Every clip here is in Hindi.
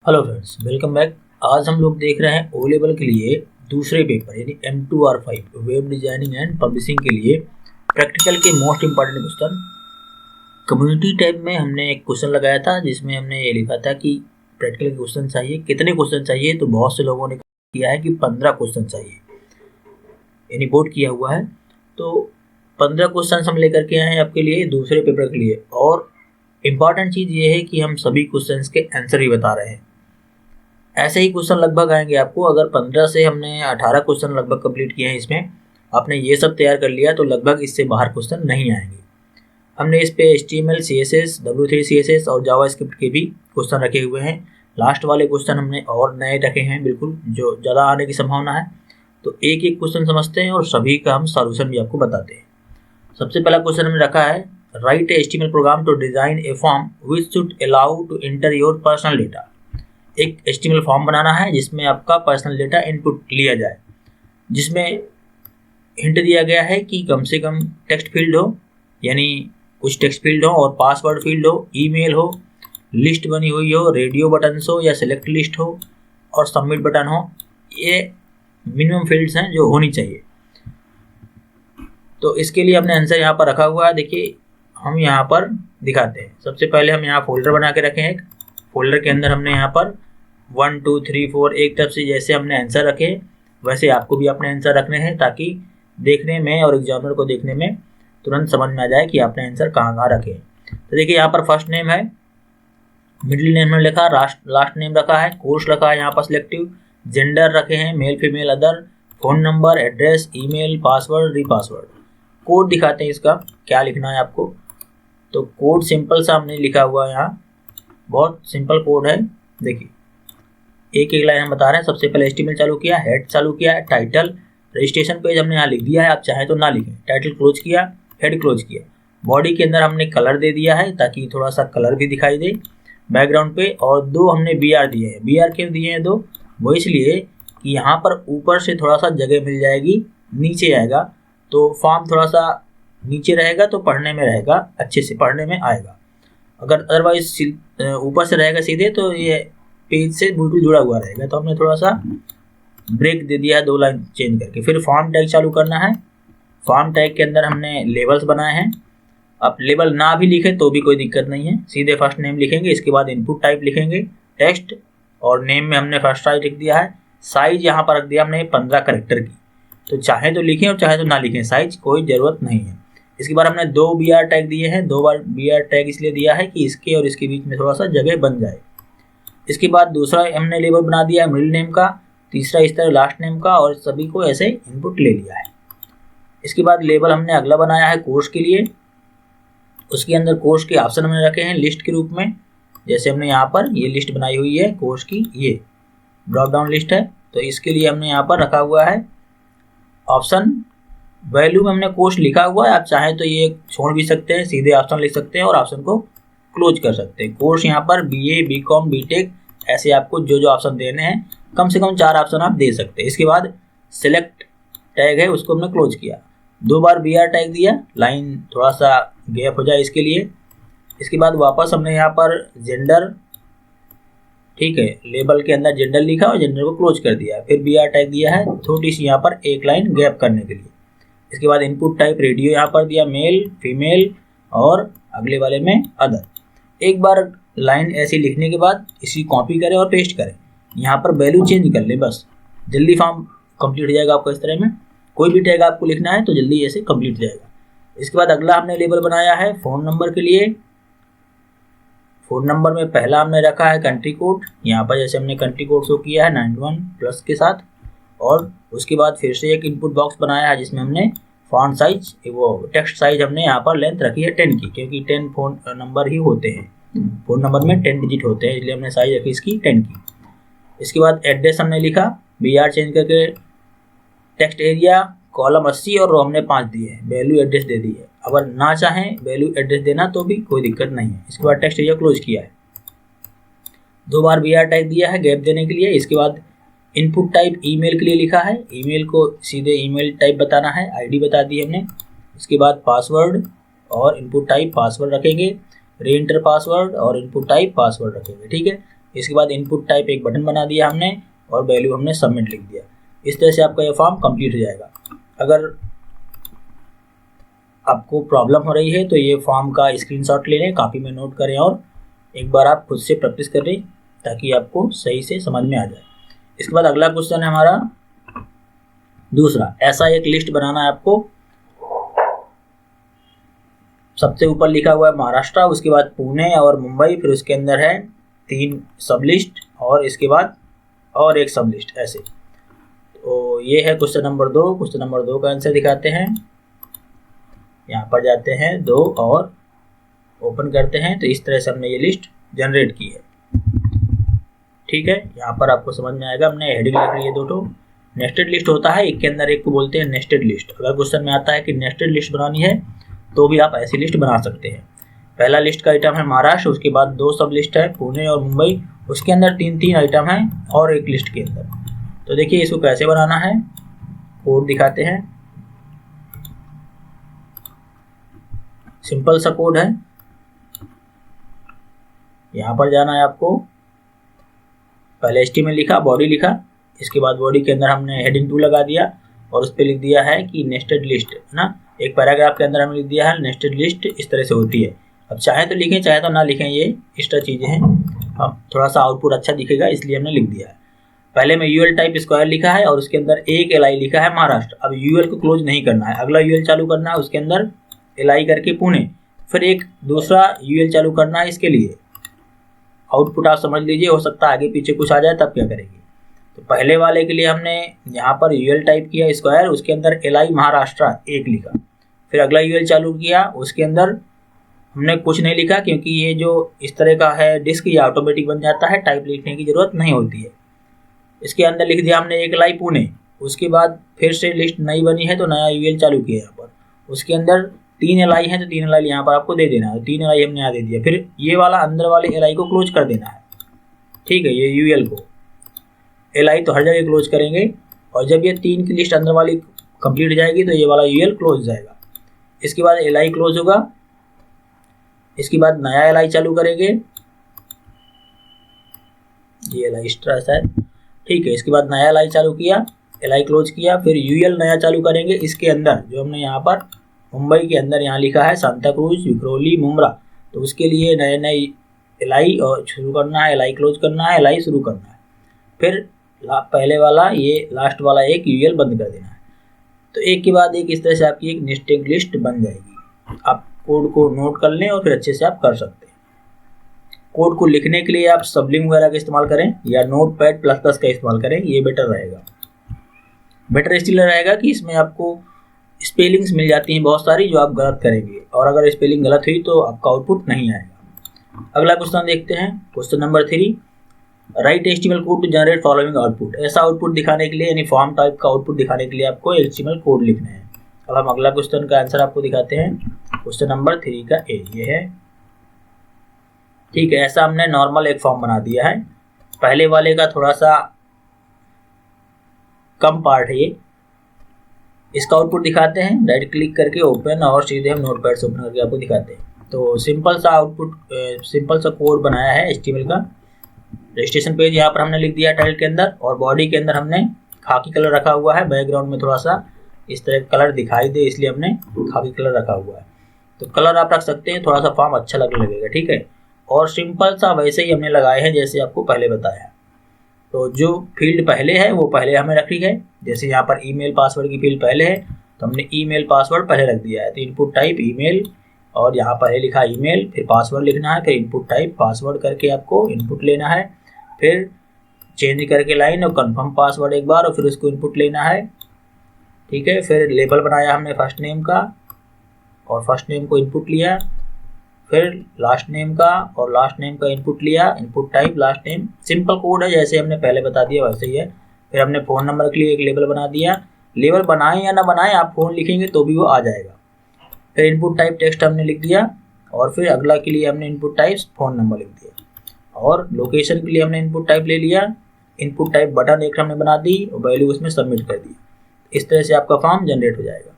Hello friends, welcome back. आज हम लोग देख रहे हैं ओ लेवल के लिए दूसरे पेपर यानी M2R5 web designing and publishing के लिए प्रैक्टिकल के most important question. Community tab में हमने एक क्वेश्चन लगाया था जिसमें हमने ये लिखा था कि प्रैक्टिकल के क्वेश्चन चाहिए, कितने क्वेश्चन चाहिए। तो बहुत से लोगों ने किया है कि 15 क्वेश्चन चाहिए, यानी वोट किया हुआ है। तो 15 क्वेश्चन हम लेकर के आए हैं आपके लिए दूसरे पेपर के लिए। और इम्पॉर्टेंट चीज़ ये है कि हम सभी क्वेश्चंस के आंसर ही बता रहे हैं। ऐसे ही क्वेश्चन लगभग आएंगे आपको। अगर 15 से हमने 18 क्वेश्चन लगभग कंप्लीट किए हैं, इसमें आपने ये सब तैयार कर लिया तो लगभग इससे बाहर क्वेश्चन नहीं आएंगे। हमने इस पे HTML, CSS, W3 CSS और जावास्क्रिप्ट के भी क्वेश्चन रखे हुए हैं। लास्ट वाले क्वेश्चन हमने और नए रखे हैं, बिल्कुल जो ज़्यादा आने की संभावना है। तो एक एक क्वेश्चन समझते हैं और सभी का हम सॉल्यूशन भी आपको बताते हैं। सबसे पहला क्वेश्चन हमने रखा है, write a HTML program to design a form which should allow to enter your personal data. एक HTML फॉर्म बनाना है जिसमें आपका पर्सनल डेटा इनपुट लिया जाए, जिसमें हिंट दिया गया है कि कम से कम टेक्स्ट फील्ड हो, यानी कुछ टेक्स्ट फील्ड हो, और पासवर्ड फील्ड हो, ईमेल हो, लिस्ट बनी हुई हो, रेडियो बटन हो या सेलेक्ट लिस्ट हो, और सबमिट बटन हो। ये मिनिमम फील्ड्स हैं जो होनी चाहिए। तो इसके लिए हमने आंसर यहाँ पर रखा हुआ है। देखिए, हम यहाँ पर दिखाते हैं। सबसे पहले हम यहाँ फोल्डर बना के रखे हैं। एक फोल्डर के अंदर हमने यहाँ पर 1 2 3 4 एक तरफ से जैसे हमने आंसर रखे वैसे आपको भी अपने आंसर रखने हैं, ताकि देखने में और एग्जामिनर को देखने में तुरंत समझ में आ जाए कि आपने आंसर कहाँ कहाँ रखे। तो देखिए, यहाँ पर फर्स्ट नेम है, मिडिल नेम में लिखा, लास्ट नेम रखा है, कोर्स रखा है यहाँ पर सिलेक्टिव, जेंडर रखे हैं male female other, phone number, address, email, password, repassword. Code दिखाते हैं इसका क्या लिखना है आपको। तो कोड सिंपल सा हमने लिखा हुआ है, यहाँ बहुत सिंपल कोड है। देखिए, एक एक लाइन हम बता रहे हैं। सबसे पहले HTML चालू किया, हेड चालू किया है, टाइटल, रजिस्ट्रेशन पेज हमने यहाँ लिख दिया है, आप चाहें तो ना लिखें। टाइटल क्लोज किया, हेड क्लोज किया। बॉडी के अंदर हमने कलर दे दिया है ताकि थोड़ा सा कलर भी दिखाई दे बैकग्राउंड पे। और दो हमने BR दिए हैं। BR क्यों दिए हैं दो? वो इसलिए कि यहाँ पर ऊपर से थोड़ा सा जगह मिल जाएगी, नीचे आएगा तो फॉर्म थोड़ा सा नीचे रहेगा तो पढ़ने में रहेगा, अच्छे से पढ़ने में आएगा। अगर अदरवाइज ऊपर से रहेगा सीधे तो ये पेज से बिल्कुल जुड़ा हुआ रहेगा। तो हमने थोड़ा सा ब्रेक दे दिया है, 2 लाइन चेंज करके। फिर फॉर्म टैग चालू करना है। फॉर्म टैग के अंदर हमने लेबल्स बनाए हैं। आप लेबल ना भी लिखें तो भी कोई दिक्कत नहीं है, सीधे फर्स्ट नेम लिखेंगे, इसके बाद इनपुट टाइप लिखेंगे टेक्स्ट, और नेम में हमने फर्स्ट साइज लिख दिया है। साइज यहाँ पर रख दिया हमने 15 कैरेक्टर की। तो चाहे तो लिखें और चाहे तो ना लिखें, साइज कोई ज़रूरत नहीं है। इसके बाद हमने 2 BR टैग दिए हैं। 2 बार BR टैग इसलिए दिया है कि इसके और इसके बीच में थोड़ा सा जगह बन जाए। इसके बाद दूसरा हमने लेबल बना दिया है मिडिल नेम का, तीसरा इस तरह लास्ट नेम का, और सभी को ऐसे इनपुट ले लिया है। इसके बाद लेबल हमने अगला बनाया है कोर्स के लिए। उसके अंदर कोर्स के ऑप्शन हमने रखे हैं लिस्ट के रूप में। जैसे हमने यहाँ पर ये लिस्ट बनाई हुई है कोर्स की, ये ड्रॉप डाउन लिस्ट है। तो इसके लिए हमने यहाँ पर रखा हुआ है ऑप्शन। वैल्यू में हमने कोर्स लिखा हुआ है, आप चाहें तो ये छोड़ भी सकते हैं, सीधे ऑप्शन लिख सकते हैं और ऑप्शन को क्लोज कर सकते हैं। कोर्स यहाँ पर BA, BCom, BTech ऐसे आपको जो जो ऑप्शन देने हैं, कम से कम 4 ऑप्शन आप दे सकते हैं। इसके बाद सेलेक्ट टैग है, उसको हमने क्लोज किया। 2 बार BR टैग दिया, लाइन थोड़ा सा गैप हो जाए इसके लिए। इसके बाद वापस हमने यहाँ पर जेंडर, ठीक है, लेबल के अंदर जेंडर लिखा और जेंडर को क्लोज कर दिया। फिर BR टैग दिया है, थोड़ी सी यहाँ पर एक लाइन गैप करने के लिए। इसके बाद इनपुट टाइप रेडियो यहाँ पर दिया, मेल फीमेल, और अगले वाले में अदर। एक बार लाइन ऐसी लिखने के बाद इसी कॉपी करें और पेस्ट करें। यहाँ पर वैल्यू चेंज कर लें, बस जल्दी फॉर्म कंप्लीट हो जाएगा आपका। इस तरह में कोई भी टैग आपको लिखना है तो जल्दी ऐसे कंप्लीट हो जाएगा। इसके बाद अगला हमने लेबल बनाया है फ़ोन नंबर के लिए। फ़ोन नंबर में पहला हमने रखा है कंट्री कोड। यहाँ पर जैसे हमने कंट्री कोड शो किया है 91+ के साथ। और उसके बाद फिर से एक इनपुट बॉक्स बनाया है जिसमें हमने फॉन्ट साइज, वो टेक्स्ट साइज हमने यहाँ पर लेंथ रखी है 10 की, क्योंकि 10 फ़ोन नंबर ही होते हैं। फ़ोन नंबर में 10 डिजिट होते हैं, इसलिए हमने साइज रखी इसकी 10 की। इसके बाद एड्रेस हमने लिखा, BR चेंज करके टेक्स्ट एरिया कॉलम 80 और रो हमने 5 दिए हैं। वैल्यू एड्रेस दे दी है। अगर ना चाहें वैल्यू एड्रेस देना तो भी कोई दिक्कत नहीं है। इसके बाद टेक्स्ट एरिया क्लोज किया है। 2 बार BR टाइप दिया है गैप देने के लिए। इसके बाद इनपुट टाइप ईमेल के लिए लिखा है, ईमेल को सीधे ईमेल टाइप बताना है, ID बता दी हमने। इसके बाद पासवर्ड और इनपुट टाइप पासवर्ड रखेंगे, री एंटर पासवर्ड और इनपुट टाइप पासवर्ड रखेंगे, ठीक है। इसके बाद इनपुट टाइप एक बटन बना दिया हमने और वैल्यू हमने सबमिट लिख दिया। इस तरह से आपका ये फॉर्म कंप्लीट हो जाएगा। अगर आपको प्रॉब्लम हो रही है तो ये फॉर्म का स्क्रीनशॉट ले लें, कॉपी में नोट करें और एक बार आप खुद से प्रैक्टिस करें ताकि आपको सही से समझ में आ जाए। इसके बाद अगला क्वेश्चन है हमारा दूसरा। ऐसा एक लिस्ट बनाना है आपको। सबसे ऊपर लिखा हुआ है महाराष्ट्र, उसके बाद पुणे और मुंबई, फिर उसके अंदर है 3 सब लिस्ट और इसके बाद और एक सब लिस्ट, ऐसे। तो ये है क्वेश्चन नंबर 2। क्वेश्चन नंबर 2 का आंसर दिखाते हैं। यहाँ पर जाते हैं 2 और ओपन करते हैं। तो इस तरह से हमने ये लिस्ट जनरेट की है। ठीक है, यहाँ पर आपको समझ में आएगा। हमने हेडिंग लिख रही है 2 नेस्टेड लिस्ट होता है, एक के अंदर एक को बोलते हैं नेस्टेड लिस्ट। अगर क्वेश्चन में आता है कि नेस्टेड लिस्ट बनानी है तो भी आप ऐसी लिस्ट बना सकते हैं। पहला लिस्ट का आइटम है महाराष्ट्र, उसके बाद 2 सब लिस्ट है पुणे और मुंबई, उसके अंदर 3 आइटम है और एक लिस्ट के अंदर। तो देखिए इसको कैसे बनाना है, कोड दिखाते हैं। सिंपल सा कोड है। यहाँ पर जाना है आपको, पहले HTML लिखा, बॉडी लिखा, इसके बाद बॉडी के अंदर हमने हेडिंग 2 लगा दिया और उस पर लिख दिया है कि नेस्टेड लिस्ट, है ना। एक पैराग्राफ के अंदर हमने लिख दिया है नेस्टेड लिस्ट इस तरह से होती है। अब चाहे तो लिखें चाहे तो ना लिखें, ये एक्स्ट्रा चीज़ें हैं। अब थोड़ा सा आउटपुट अच्छा दिखेगा इसलिए हमने लिख दिया है। पहले में UL टाइप स्क्वायर लिखा है और उसके अंदर एक LI लिखा है महाराष्ट्र। अब UL को क्लोज नहीं करना है, अगला UL चालू करना है, उसके अंदर LI करके पुणे, फिर एक दूसरा UL चालू करना है। इसके लिए आउटपुट आप समझ लीजिए, हो सकता है आगे पीछे कुछ आ जाए तब क्या करेंगे। तो पहले वाले के लिए हमने यहाँ पर UL टाइप किया स्क्वायर, उसके अंदर LI महाराष्ट्र 1 लिखा, फिर अगला UL चालू किया, उसके अंदर हमने कुछ नहीं लिखा क्योंकि ये जो इस तरह का है डिस्क, ये ऑटोमेटिक बन जाता है, टाइप लिखने की जरूरत नहीं होती है। इसके अंदर लिख दिया हमने 1 LI पुणे। उसके बाद फिर से लिस्ट नई बनी है तो नया UL चालू किया यहाँ पर, उसके अंदर 3 LI है तो 3 LI यहाँ पर आपको दे देना है। 3 LI हमने यहाँ दे दिया, फिर ये वाला अंदर वाले LI को क्लोज कर देना है। ठीक है, ये UL को LI तो हर जगह क्लोज करेंगे और जब ये 3 की लिस्ट अंदर वाली कंप्लीट हो जाएगी तो ये वाला UL क्लोज हो जाएगा। इसके बाद LI क्लोज होगा, इसके बाद नया LI चालू करेंगे, ये LI एक्स्ट्रा है। ठीक है, इसके बाद नया LI चालू किया, LI क्लोज किया, फिर UL नया चालू करेंगे। इसके अंदर जो हमने यहाँ पर मुंबई के अंदर यहाँ लिखा है सांता क्रूज, विक्रोली, मुम्बरा, तो उसके लिए नए LI और शुरू करना है, LI क्लोज करना है, LI शुरू करना है, फिर पहले वाला ये लास्ट वाला एक UL बंद कर देना है। तो एक के बाद एक इस तरह से आपकी एक नेस्टेड लिस्ट बन जाएगी। आप कोड को नोट कर लें और फिर अच्छे से आप कर सकते हैं। कोड को लिखने के लिए आप सबलिंग वगैरह का इस्तेमाल करें या नोटपैड प्लस प्लस का इस्तेमाल करें, ये बेटर रहेगा। बेटर इसलिए रहेगा कि इसमें आपको स्पेलिंग्स मिल जाती हैं बहुत सारी जो आप गलत करेंगे, और अगर स्पेलिंग गलत हुई तो आपका आउटपुट नहीं आएगा। अगला क्वेश्चन देखते हैं, question number 3। Write HTML code to generate following output. ऐसा आउटपुट दिखाने के लिए यानी फॉर्म टाइप का आउटपुट दिखाने के लिए आपको HTML कोड लिखना है। अब हम अगला क्वेश्चन का आंसर आपको दिखाते हैं। क्वेश्चन नंबर 3 का A ये है। ठीक है, ऐसा हमने नॉर्मल एक फॉर्म बना दिया है। पहले वाले का थोड़ा सा कम पार्ट है ये। इसका आउटपुट दिखाते हैं, राइट क्लिक करके ओपन, और सीधे हम नोटपैड से ओपन करके आपको दिखाते हैं। तो सिंपल सा आउटपुट, सिंपल सा कोड बनाया है HTML का। रजिस्ट्रेशन पेज यहाँ पर हमने लिख दिया टाइटल के अंदर, और बॉडी के अंदर हमने खाकी कलर रखा हुआ है। बैकग्राउंड में थोड़ा सा इस तरह कलर दिखाई दे इसलिए हमने खाकी कलर रखा हुआ है। तो कलर आप रख सकते हैं, थोड़ा सा फॉर्म अच्छा लगने लगेगा। ठीक है, और सिंपल सा वैसे ही हमने लगाए हैं जैसे आपको पहले बताया। तो जो फील्ड पहले है वो पहले हमें रखी है। जैसे यहाँ पर ईमेल पासवर्ड की फील्ड पहले है तो हमने ईमेल पासवर्ड पहले रख दिया है। तो इनपुट टाइप ईमेल, और यहाँ पर है लिखा ईमेल, फिर पासवर्ड लिखना है, फिर इनपुट टाइप पासवर्ड करके आपको इनपुट लेना है, फिर चेंज करके लाइन और कंफर्म पासवर्ड एक बार, और फिर उसको इनपुट लेना है। ठीक है, फिर लेबल बनाया हमने फर्स्ट नेम का, और फर्स्ट नेम को इनपुट लिया, फिर लास्ट नेम का, और लास्ट नेम का इनपुट लिया, input type last name. Simple code है जैसे हमने पहले बता दिया वैसे ही है। फिर हमने फ़ोन नंबर के लिए एक लेबल बना दिया। लेबल बनाएं या ना बनाएं, आप फ़ोन लिखेंगे तो भी वो आ जाएगा। फिर इनपुट टाइप टेक्स्ट हमने लिख दिया, और फिर अगला के लिए हमने इनपुट टाइप फ़ोन नंबर लिख दिया, और लोकेशन के लिए हमने इनपुट टाइप ले लिया। इनपुट टाइप बटन एक हमने बना दी और वैल्यू उसमें सबमिट कर दी। इस तरह से आपका फॉर्म जनरेट हो जाएगा।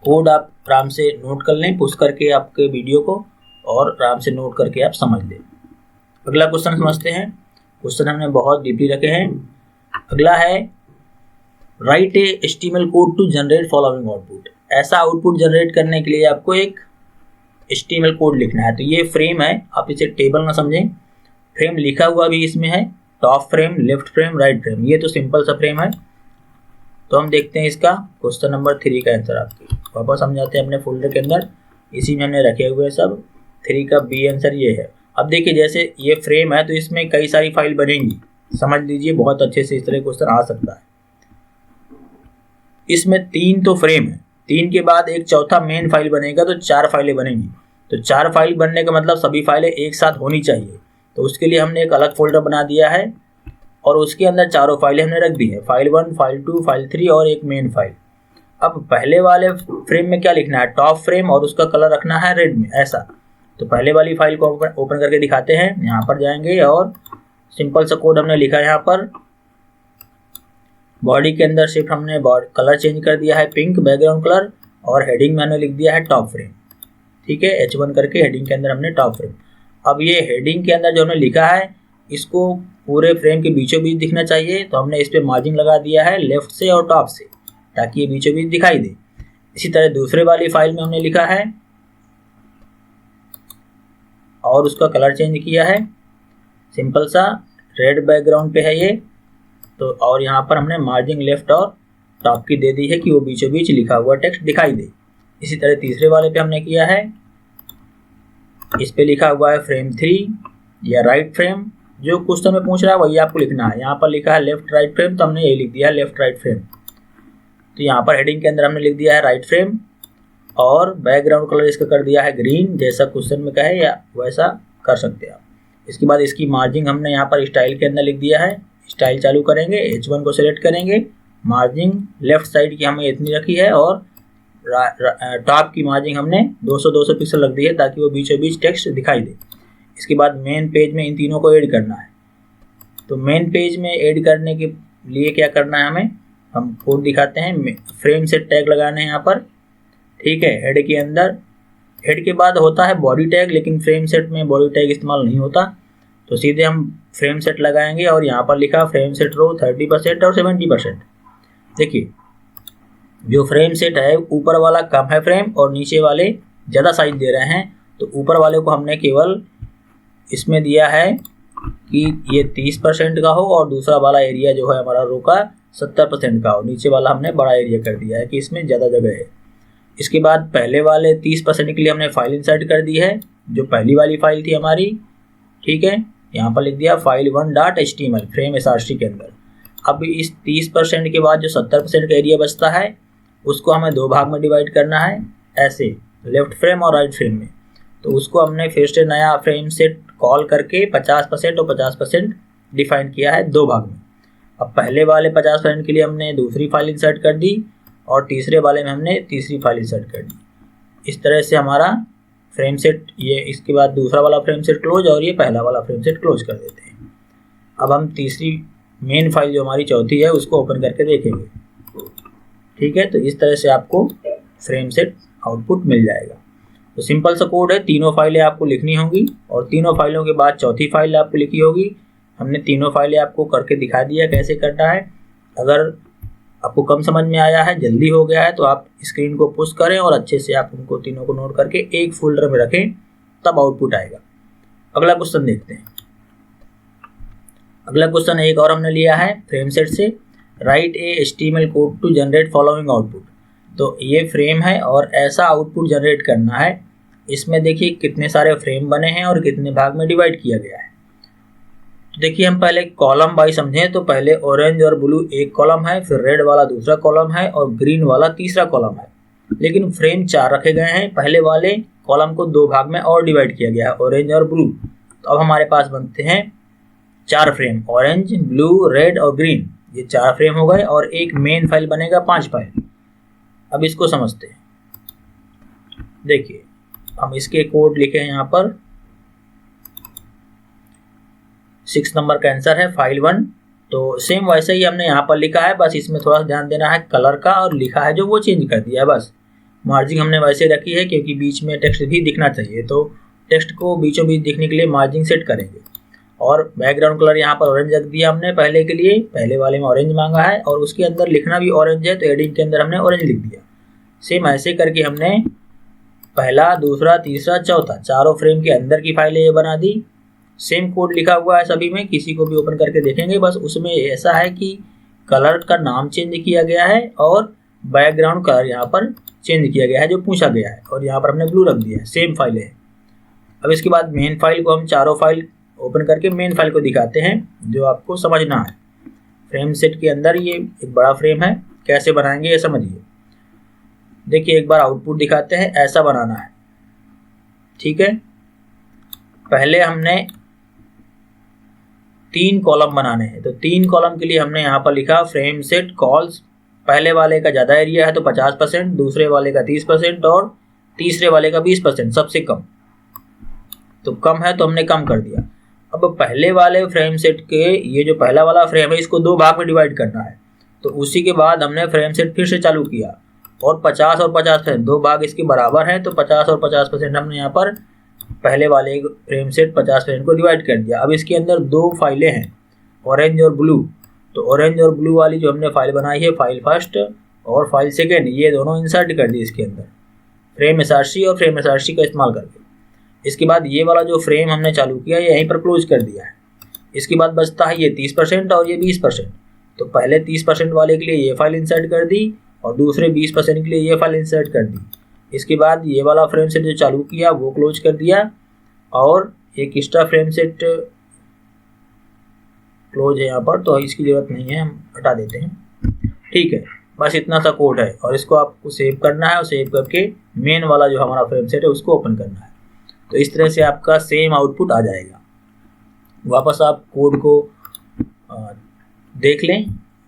कोड आप आराम से नोट कर लें, पुश करके आपके वीडियो को, और आराम से नोट करके आप समझ लें। अगला क्वेश्चन समझते हैं। क्वेश्चन हमने बहुत डीपली रखे हैं। अगला है write a HTML code to generate following output. ऐसा आउटपुट जनरेट करने के लिए आपको एक HTML कोड लिखना है। तो ये फ्रेम है, आप इसे टेबल ना समझें, फ्रेम लिखा हुआ भी इसमें है, top frame, left frame, right frame. ये तो सिंपल सा फ्रेम है। तो हम देखते हैं इसका क्वेश्चन नंबर 3 का आंसर। आपकी वापस हम जाते हैं अपने फोल्डर के अंदर, इसी में हमने रखे हुए सब। 3 का बी आंसर ये है। अब देखिए जैसे ये फ्रेम है तो इसमें कई सारी फाइल बनेंगी, समझ लीजिए बहुत अच्छे से इस तरह क्वेश्चन आ सकता है। इसमें 3 तो फ्रेम है, 3 के बाद एक चौथा मेन फाइल बनेगा, तो 4 फाइलें बनेंगी। तो 4 फाइल बनने का मतलब सभी फाइलें एक साथ होनी चाहिए। तो उसके लिए हमने एक अलग फोल्डर बना दिया है और उसके अंदर चारों फाइलें हमने रख दी है, फाइल 1, फाइल 2, फाइल 3 और एक मेन फाइल। अब पहले वाले फ्रेम में क्या लिखना है, टॉप फ्रेम, और उसका कलर रखना है रेड में, ऐसा। तो पहले वाली फाइल को ओपन करके दिखाते हैं। यहाँ पर जाएंगे और सिंपल सा कोड हमने लिखा है। यहाँ पर बॉडी के अंदर सिर्फ हमने कलर चेंज कर दिया है, पिंक बैकग्राउंड कलर, और हेडिंग में हमने लिख दिया है टॉप फ्रेम। ठीक है, H1 करके हेडिंग के अंदर हमने टॉप फ्रेम। अब ये हेडिंग के अंदर जो हमने लिखा है इसको पूरे फ्रेम के बीचों बीच दिखना चाहिए। तो हमने इस पर मार्जिन लगा दिया है लेफ्ट से और टॉप से, ताकि ये बीचों बीच दिखाई दे। इसी तरह दूसरे वाली फाइल में हमने लिखा है और उसका कलर चेंज किया है, सिंपल सा रेड बैकग्राउंड पे है ये। तो और यहाँ पर हमने मार्जिन लेफ्ट और टॉप की दे दी है कि वो बीचों बीच लिखा हुआ टेक्स्ट दिखाई दे। इसी तरह तीसरे वाले पे हमने किया है, इस पे लिखा हुआ है फ्रेम 3 या राइट फ्रेम। जो क्वेश्चन में पूछ रहा है वही आपको लिखना है। यहाँ पर लिखा है लेफ्ट राइट फ्रेम, तो हमने ये लिख दिया है लेफ्ट राइट फ्रेम। तो यहाँ पर हेडिंग के अंदर हमने लिख दिया है राइट फ्रेम और बैकग्राउंड कलर इसका कर दिया है ग्रीन, जैसा क्वेश्चन में कहे या वैसा कर सकते हैं आप। इसके बाद इसकी मार्जिन हमने यहाँ पर स्टाइल के अंदर लिख दिया है। स्टाइल चालू करेंगे, H1 को सिलेक्ट करेंगे, मार्जिन लेफ्ट साइड की हमें इतनी रखी है और टॉप की मार्जिन हमने 200 पिक्सल रख दी है, ताकि वो बीचों बीच टेक्स्ट दिखाई दे। इसके बाद मेन पेज में इन तीनों को ऐड करना है। तो मेन पेज में ऐड करने के लिए क्या करना है हमें, हम कोड दिखाते हैं। फ्रेम से टैग लगाने हैं यहाँ पर, ठीक है। हेड के अंदर, हेड के बाद होता है बॉडी टैग, लेकिन फ्रेम सेट में बॉडी टैग इस्तेमाल नहीं होता। तो सीधे हम फ्रेम सेट लगाएंगे और यहाँ पर लिखा फ्रेम सेट रो 30% और 70%। देखिए जो फ्रेम सेट है ऊपर वाला कम है फ्रेम और नीचे वाले ज़्यादा साइज दे रहे हैं। तो ऊपर वाले को हमने केवल इसमें दिया है कि ये 30% का हो और दूसरा वाला एरिया जो है हमारा रो का 70% का हो। नीचे वाला हमने बड़ा एरिया कर दिया है कि इसमें ज़्यादा जगह है। इसके बाद पहले वाले 30% के लिए हमने फाइल इंसर्ट कर दी है, जो पहली वाली फाइल थी हमारी, ठीक है। यहाँ पर लिख दिया फाइल 1.html फ्रेम src के अंदर। अब इस 30% के बाद जो 70% का एरिया बचता है उसको हमें 2 भाग में डिवाइड करना है, ऐसे लेफ्ट फ्रेम और राइट फ्रेम में। तो उसको हमने फिर से नया फ्रेम सेट कॉल करके 50% और 50% डिफाइन किया है 2 भाग में। अब पहले वाले 50% के लिए हमने दूसरी फाइल इंसर्ट कर दी और तीसरे वाले में हमने तीसरी फाइल इंसर्ट कर दी। इस तरह से हमारा फ्रेम सेट, ये इसके बाद दूसरा वाला फ्रेम सेट क्लोज और ये पहला वाला फ्रेम सेट क्लोज कर देते हैं। अब हम तीसरी मेन फाइल जो हमारी चौथी है उसको ओपन करके देखेंगे, ठीक है। तो इस तरह से आपको फ्रेम सेट आउटपुट मिल जाएगा। तो सिंपल सा कोड है, तीनों फाइलें आपको लिखनी होंगी और तीनों फाइलों के बाद चौथी फाइल आपको लिखी होगी। हमने तीनों फाइलें आपको करके दिखा दिया कैसे करना है। अगर आपको कम समझ में आया है, जल्दी हो गया है, तो आप स्क्रीन को पुश करें और अच्छे से आप उनको तीनों को नोट करके एक फोल्डर में रखें, तब आउटपुट आएगा। अगला क्वेश्चन देखते हैं। अगला क्वेश्चन एक और हमने लिया है फ्रेम सेट से, write a HTML code to generate following output. तो ये फ्रेम है और ऐसा आउटपुट जनरेट करना है। इसमें देखिए कितने सारे फ्रेम बने हैं और कितने भाग में डिवाइड किया गया है। तो देखिए हम पहले कॉलम बाई समझें तो पहले ऑरेंज और ब्लू एक कॉलम है, फिर रेड वाला दूसरा कॉलम है और ग्रीन वाला तीसरा कॉलम है। लेकिन फ्रेम 4 रखे गए हैं, पहले वाले कॉलम को 2 भाग में और डिवाइड किया गया है, ऑरेंज और ब्लू। तो अब हमारे पास बनते हैं 4 फ्रेम, ऑरेंज, ब्लू, रेड और ग्रीन। ये 4 फ्रेम हो गए और एक मेन फाइल बनेगा 5 फाइल। अब इसको समझते हैं। देखिए हम इसके कोड लिखे हैं यहाँ पर, 6 नंबर का आंसर है फाइल 1। तो सेम वैसे ही हमने यहाँ पर लिखा है, बस इसमें थोड़ा सा ध्यान देना है कलर का, और लिखा है जो वो चेंज कर दिया है बस। मार्जिन हमने वैसे रखी है क्योंकि बीच में टेक्स्ट भी दिखना चाहिए, तो टेक्स्ट को बीचों बीच दिखने के लिए मार्जिन सेट करेंगे। और बैकग्राउंड कलर यहाँ पर ऑरेंज रख दिया हमने पहले के लिए, पहले वाले में ऑरेंज मांगा है और उसके अंदर लिखना भी ऑरेंज है तो हेडिंग के अंदर हमने ऑरेंज लिख दिया। सेम ऐसे करके हमने पहला, दूसरा, तीसरा, चौथा चारों फ्रेम के अंदर की फाइलें ये बना दी। सेम कोड लिखा हुआ है सभी में, किसी को भी ओपन करके देखेंगे, बस उसमें ऐसा है कि कलर का नाम चेंज किया गया है और बैकग्राउंड कलर यहाँ पर चेंज किया गया है जो पूछा गया है, और यहाँ पर हमने ब्लू रख दिया है। सेम फाइलें हैं। अब इसके बाद मेन फाइल को हम चारों फाइल ओपन करके मेन फाइल को दिखाते हैं जो आपको समझना है। फ्रेम सेट के अंदर ये एक बड़ा फ्रेम है, कैसे बनाएंगे ये समझिए। देखिए एक बार आउटपुट दिखाते हैं, ऐसा बनाना है, ठीक है। पहले हमने 3 कॉलम बनाने हैं, तो 3 कॉलम के लिए हमने यहाँ पर लिखा फ्रेम सेट कॉल्स। पहले वाले का ज़्यादा एरिया है तो 50%, दूसरे वाले का 30% और तीसरे वाले का 20%, सबसे कम। तो कम है तो हमने कम कर दिया। अब पहले वाले फ्रेम सेट के ये जो पहला वाला फ्रेम है इसको 2 भाग में डिवाइड करना है, तो उसी के बाद हमने फ्रेम सेट फिर से चालू किया और 50 और 50%, 2 भाग इसके बराबर हैं तो 50 और 50% हमने यहाँ पर पहले वाले फ्रेम सेट 50% को डिवाइड कर दिया। अब इसके अंदर 2 फाइलें हैं, ऑरेंज और ब्लू, तो ऑरेंज और ब्लू वाली जो हमने फाइल बनाई है, फाइल फर्स्ट और फाइल सेकेंड, ये दोनों इंसर्ट कर दी इसके अंदर फ्रेम एसआरसी और फ्रेम एसआरसी का इस्तेमाल करके। इसके बाद ये वाला जो फ्रेम हमने चालू किया ये यहीं पर क्लोज कर दिया है। इसके बाद बचता है ये 30% और ये 20%, तो पहले 30% वाले के लिए ये फाइल इंसर्ट कर दी और दूसरे 20% के लिए ये फाइल इंसर्ट कर दी। इसके बाद ये वाला फ्रेम सेट जो चालू किया वो क्लोज कर दिया और एक एक्स्ट्रा फ्रेम सेट क्लोज है यहाँ पर, तो इसकी ज़रूरत नहीं है, हम हटा देते हैं, ठीक है। बस इतना सा कोड है और इसको आपको सेव करना है और सेव करके मेन वाला जो हमारा फ्रेम सेट है उसको ओपन करना है। तो इस तरह से आपका सेम आउटपुट आ जाएगा। वापस आप कोड को देख लें,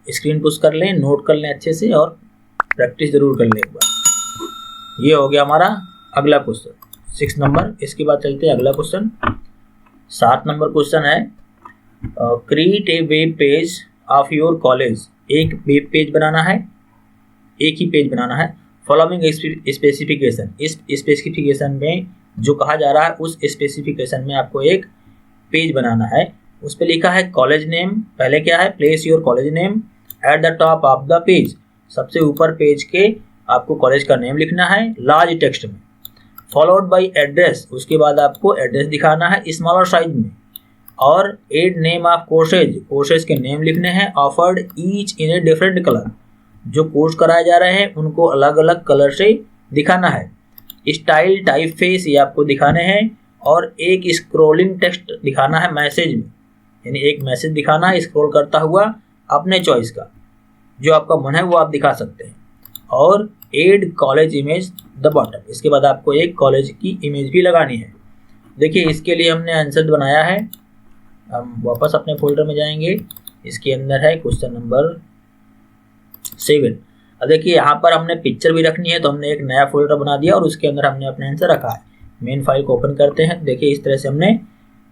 स्क्रीन पुश कर लें, नोट कर लें अच्छे से और प्रैक्टिस ज़रूर कर लें एक बार। ये हो गया हमारा अगला क्वेश्चन 6 नंबर। इसके बाद चलते हैं अगला क्वेश्चन 7 नंबर क्वेश्चन है, create a web page of your college. एक वेब पेज बनाना है, एक ही पेज बनाना है। फॉलोइंग स्पेसिफिकेशन, इस स्पेसिफिकेशन में जो कहा जा रहा है उस स्पेसिफिकेशन में आपको एक पेज बनाना है। उस पर लिखा है कॉलेज नेम, पहले क्या है, place your college name at the top of the page, सबसे ऊपर पेज के आपको कॉलेज का नेम लिखना है लार्ज टेक्स्ट में। फॉलोड बाय एड्रेस, उसके बाद आपको एड्रेस दिखाना है स्मॉलर साइज में। और add name of courses, courses के नेम लिखने हैं। Offered each in a different colour, जो कोर्स कराए जा रहे हैं उनको अलग अलग कलर से दिखाना है। स्टाइल टाइप फेस ये आपको दिखाने हैं और एक स्क्रोलिंग टेक्स्ट दिखाना है मैसेज में, यानी एक मैसेज दिखाना है स्क्रॉल करता हुआ अपने चॉइस का, जो आपका मन है वो आप दिखा सकते हैं। और Ed college image the bottom, इसके बाद आपको एक कॉलेज की इमेज भी लगानी है। देखिए इसके लिए हमने आंसर बनाया है, हम वापस अपने फोल्डर में जाएंगे, इसके अंदर है क्वेश्चन नंबर 7। अब देखिए यहाँ पर हमने पिक्चर भी रखनी है तो हमने एक नया फोल्डर बना दिया और उसके अंदर हमने अपना आंसर रखा है। मेन फाइल को ओपन करते हैं, देखिए इस तरह से हमने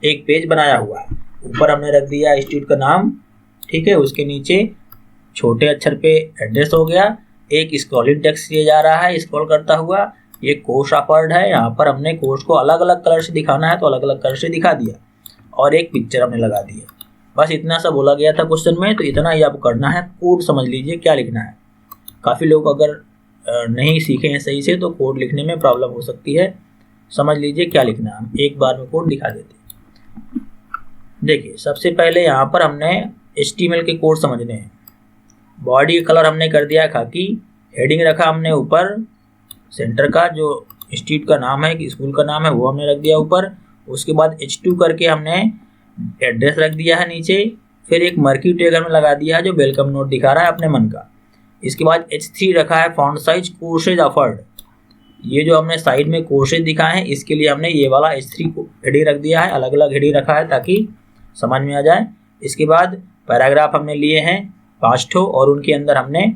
एक पेज बनाया हुआ है। ऊपर हमने रख दिया इंस्टीट्यूट का नाम, ठीक है, उसके नीचे छोटे अक्षर पे एड्रेस हो गया, एक स्क्रॉलिंग टेक्स्ट दिया जा रहा है स्क्रॉल करता हुआ, ये कोर्स ऑफर्ड है, यहाँ पर हमने कोर्स को अलग अलग कलर से दिखाना है तो अलग अलग कलर से दिखा दिया और एक पिक्चर हमने लगा दी है। बस इतना सा बोला गया था क्वेश्चन में, तो इतना ही आपको करना है। कोड समझ लीजिए क्या लिखना है। काफ़ी लोग अगर नहीं सीखे हैं सही से तो कोड लिखने में प्रॉब्लम हो सकती है। समझ लीजिए क्या लिखना है, हम एक बार में कोड दिखा देते हैं। देखिए सबसे पहले यहाँ पर हमने HTML के कोड समझने हैं। बॉडी कलर हमने कर दिया खाकी, हेडिंग रखा हमने ऊपर सेंटर का, जो इंस्टीट्यूट का नाम है कि स्कूल का नाम है वो हमने रख दिया ऊपर। उसके बाद H2 करके हमने एड्रेस रख दिया है नीचे, फिर एक मर्की टैग हमने लगा दिया है जो वेलकम नोट दिखा रहा है अपने मन का। इसके बाद H3 रखा है फॉन्ट साइज कोर्सेज ऑफर्ड, ये जो हमने साइड में कोर्सेज दिखाए हैं इसके लिए हमने ये वाला H3 को हेडिंग रख दिया है, अलग अलग हेडिंग रखा है ताकि समझ में आ जाए। इसके बाद पैराग्राफ हमने लिए हैं 5 ठो और उनके अंदर हमने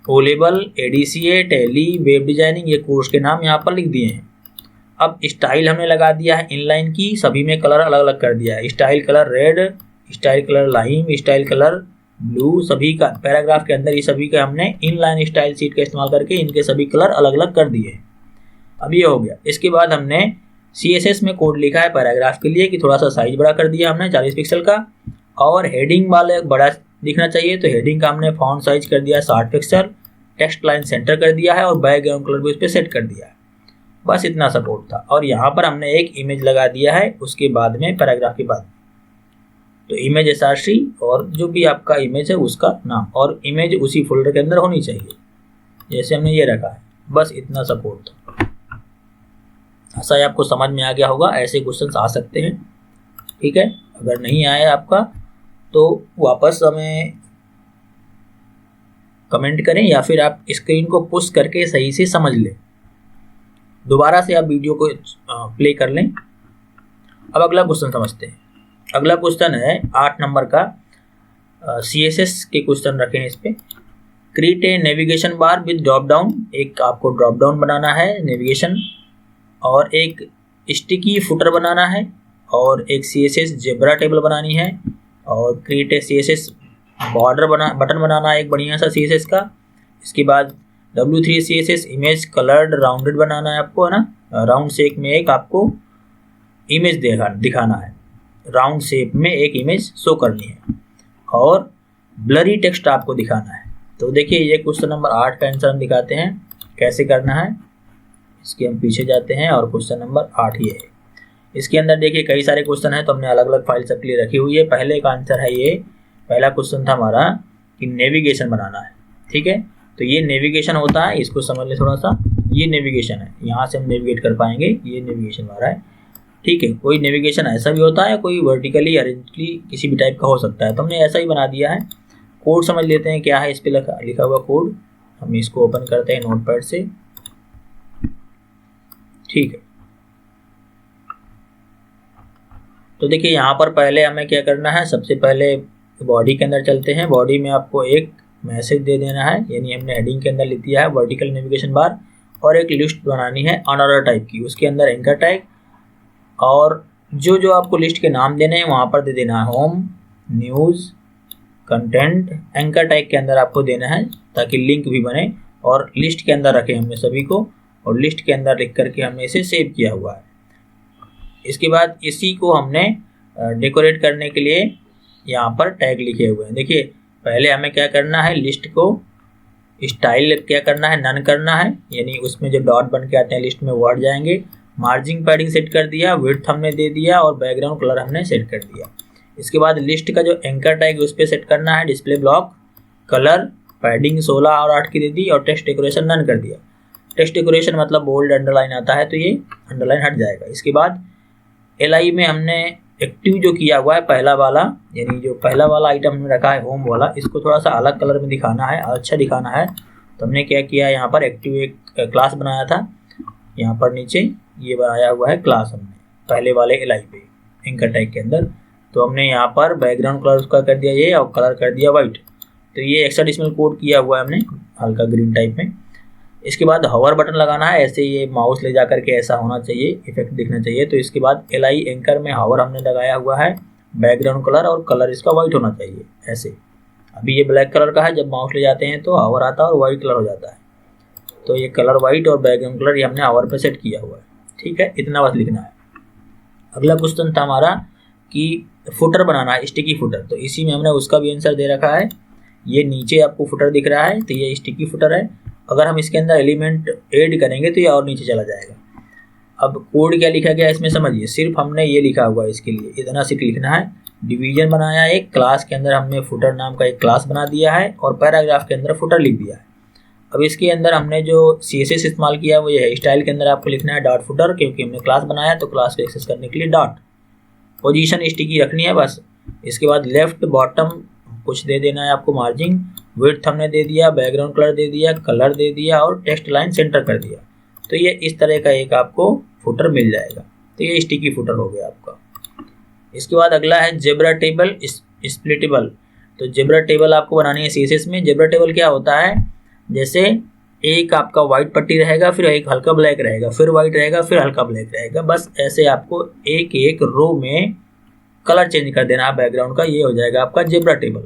O level, ADCA, Tally, web designing ये कोर्स के नाम यहाँ पर लिख दिए हैं। अब स्टाइल हमने लगा दिया है इनलाइन की, सभी में कलर अलग अलग कर दिया है। Style colour red, style colour lime, style colour blue, सभी का पैराग्राफ के अंदर ये सभी का हमने इनलाइन स्टाइल शीट का इस्तेमाल करके इनके सभी कलर अलग अलग कर दिए। अब ये हो गया। इसके बाद हमने CSS में कोड लिखा है पैराग्राफ के लिए कि थोड़ा सा साइज बड़ा कर दिया हमने 40 पिक्सल का, और हेडिंग वाले बड़ा दिखना चाहिए तो हेडिंग का हमने फॉन्ट साइज कर दिया 60 पिक्सल, टेक्स्ट लाइन सेंटर कर दिया है और बैकग्राउंड कलर भी उस पर सेट कर दिया है। बस इतना सपोर्ट था। और यहाँ पर हमने एक इमेज लगा दिया है उसके बाद में, पैराग्राफ के बाद। तो इमेज SRC और जो भी आपका इमेज है उसका नाम, और इमेज उसी फोल्डर के अंदर होनी चाहिए जैसे हमने ये रखा है। बस इतना सपोर्ट था। ऐसा ही आपको समझ में आ गया होगा। ऐसे क्वेश्चंस आ सकते हैं, ठीक है। अगर नहीं आया आपका तो वापस हमें कमेंट करें या फिर आप स्क्रीन को पुश करके सही से समझ लें। दोबारा से आप वीडियो को प्ले कर लें। अब अगला क्वेश्चन समझते हैं। अगला क्वेश्चन है 8 नंबर का, CSS के क्वेश्चन रखे हैं इस पे। Create a navigation bar with drop down. एक आपको ड्रॉप डाउन बनाना है नेविगेशन, और एक स्टिकी फुटर बनाना है, और एक CSS जेब्रा टेबल बनानी है, और create a CSS border button बनाना है एक बढ़िया सा CSS का। इसके बाद W3 CSS image coloured rounded बनाना है आपको, है ना। राउंड शेप में एक आपको इमेज दिखाना है, राउंड शेप में एक इमेज शो करनी है, और ब्लरी टेक्स्ट आपको दिखाना है। तो देखिए ये क्वेश्चन नंबर 8 का आंसर हम दिखाते हैं कैसे करना है। इसके हम पीछे जाते हैं और क्वेश्चन नंबर 8 ये है। इसके अंदर देखिए कई सारे क्वेश्चन हैं तो हमने अलग अलग फाइल सबके लिए रखी हुई है। पहले का आंसर है ये, पहला क्वेश्चन था हमारा कि नेविगेशन बनाना है, ठीक है। तो ये नेविगेशन होता है, इसको समझ ले थोड़ा सा। ये नेविगेशन है, यहाँ से हम नेविगेट कर पाएंगे, ये नेविगेशन हमारा है, ठीक है। कोई नेविगेशन ऐसा भी होता है, कोई वर्टिकली हॉरिजॉन्टली किसी भी टाइप का हो सकता है, तो हमने ऐसा ही बना दिया है। कोड समझ लेते हैं क्या है इस पे लिखा हुआ कोड। हम इसको ओपन करते हैं नोटपैड से, ठीक है। तो देखिए यहाँ पर पहले हमें क्या करना है, सबसे पहले बॉडी के अंदर चलते हैं। बॉडी में आपको एक मैसेज दे देना है, यानी हमने हेडिंग के अंदर लिख दिया है वर्टिकल नेविगेशन बार, और एक लिस्ट बनानी है अनऑर्डर टाइप की। उसके अंदर एंकर टैग, और जो जो आपको लिस्ट के नाम देने हैं वहाँ पर दे देना है home, news, content. Anchor tag के अंदर आपको देना है ताकि लिंक भी बने, और लिस्ट के अंदर रखें हमने सभी को, और लिस्ट के अंदर लिख करके हमने इसे सेव किया हुआ है। इसके बाद इसी को हमने डेकोरेट करने के लिए यहाँ पर टैग लिखे हुए हैं। देखिए पहले हमें क्या करना है, लिस्ट को स्टाइल क्या करना है, नन करना है, यानी उसमें जो डॉट बन के आते हैं लिस्ट में वो हट जाएंगे। मार्जिन पैडिंग सेट कर दिया, विड्थ हमने दे दिया, और बैकग्राउंड कलर हमने सेट कर दिया। इसके बाद लिस्ट का जो एंकर टैग उस पर सेट करना है, डिस्प्ले ब्लॉक, कलर पैडिंग 16 और 8 की दे दी, और टेक्स्ट डेकोरेशन नन कर दिया। टेक्स्ट डेकोरेशन मतलब बोल्ड अंडरलाइन आता है तो ये अंडरलाइन हट जाएगा। इसके बाद LI में हमने एक्टिव जो किया हुआ है पहला वाला, यानी जो पहला वाला आइटम हमने रखा है होम वाला, इसको थोड़ा सा अलग कलर में दिखाना है, अच्छा दिखाना है। तो हमने क्या किया, यहाँ पर एक्टिव एक क्लास बनाया था, यहाँ पर नीचे ये बनाया हुआ है क्लास हमने पहले वाले LI पे एंकर टैग के अंदर। तो हमने यहाँ पर बैकग्राउंड कलर उसका कर दिया ये, और कलर कर दिया वाइट। तो ये हेक्साडेसिमल कोड किया हुआ है हमने हल्का ग्रीन टाइप में। इसके बाद हवर बटन लगाना है, ऐसे ये माउस ले जा करके ऐसा होना चाहिए, इफेक्ट दिखना चाहिए। तो इसके बाद LI एंकर में हवर हमने लगाया हुआ है, बैकग्राउंड कलर और कलर इसका वाइट होना चाहिए ऐसे। अभी ये ब्लैक कलर का है, जब माउस ले जाते हैं तो हवर आता है और वाइट कलर हो जाता है। तो ये कलर वाइट और बैकग्राउंड कलर ये हमने हवर पे सेट किया हुआ है, ठीक है। इतना बस लिखना है। अगला क्वेश्चन था हमारा कि फुटर बनाना है, स्टिकी फुटर। तो इसी में हमने उसका भी आंसर दे रखा है। ये नीचे आपको फुटर दिख रहा है तो ये स्टिकी फुटर है। अगर हम इसके अंदर एलिमेंट ऐड करेंगे तो ये और नीचे चला जाएगा। अब कोड क्या लिखा गया इसमें समझिए, सिर्फ हमने ये लिखा हुआ है इसके लिए, इतना सिर्फ लिखना है। डिवीजन बनाया एक क्लास के अंदर, हमने फुटर नाम का एक क्लास बना दिया है, और पैराग्राफ के अंदर फुटर लिख दिया है। अब इसके अंदर हमने जो CSS इस्तेमाल किया है वो ये है। स्टाइल के अंदर आपको लिखना है डॉट फुटर, क्योंकि हमने क्लास बनाया तो क्लास को एक्सेस करने के लिए डॉट। पोजीशन स्टिकी रखनी है बस। इसके बाद लेफ्ट बॉटम कुछ दे देना है आपको, मार्जिन, विड्थ हमने दे दिया, बैकग्राउंड कलर दे दिया, कलर दे दिया, और टेक्स्ट लाइन सेंटर कर दिया। तो ये इस तरह का एक आपको फुटर मिल जाएगा। तो ये स्टिकी फुटर हो गया आपका। इसके बाद अगला है जेब्रा टेबल स्प्लिटेबल। तो जेब्रा टेबल आपको बनानी है CSS में। जेब्रा टेबल क्या होता है, जैसे एक आपका वाइट पट्टी रहेगा, फिर एक हल्का ब्लैक रहेगा, फिर वाइट रहेगा, फिर हल्का ब्लैक रहेगा। बस ऐसे आपको एक एक रो में कलर चेंज कर देना है बैकग्राउंड का, ये हो जाएगा आपका जेब्रा टेबल।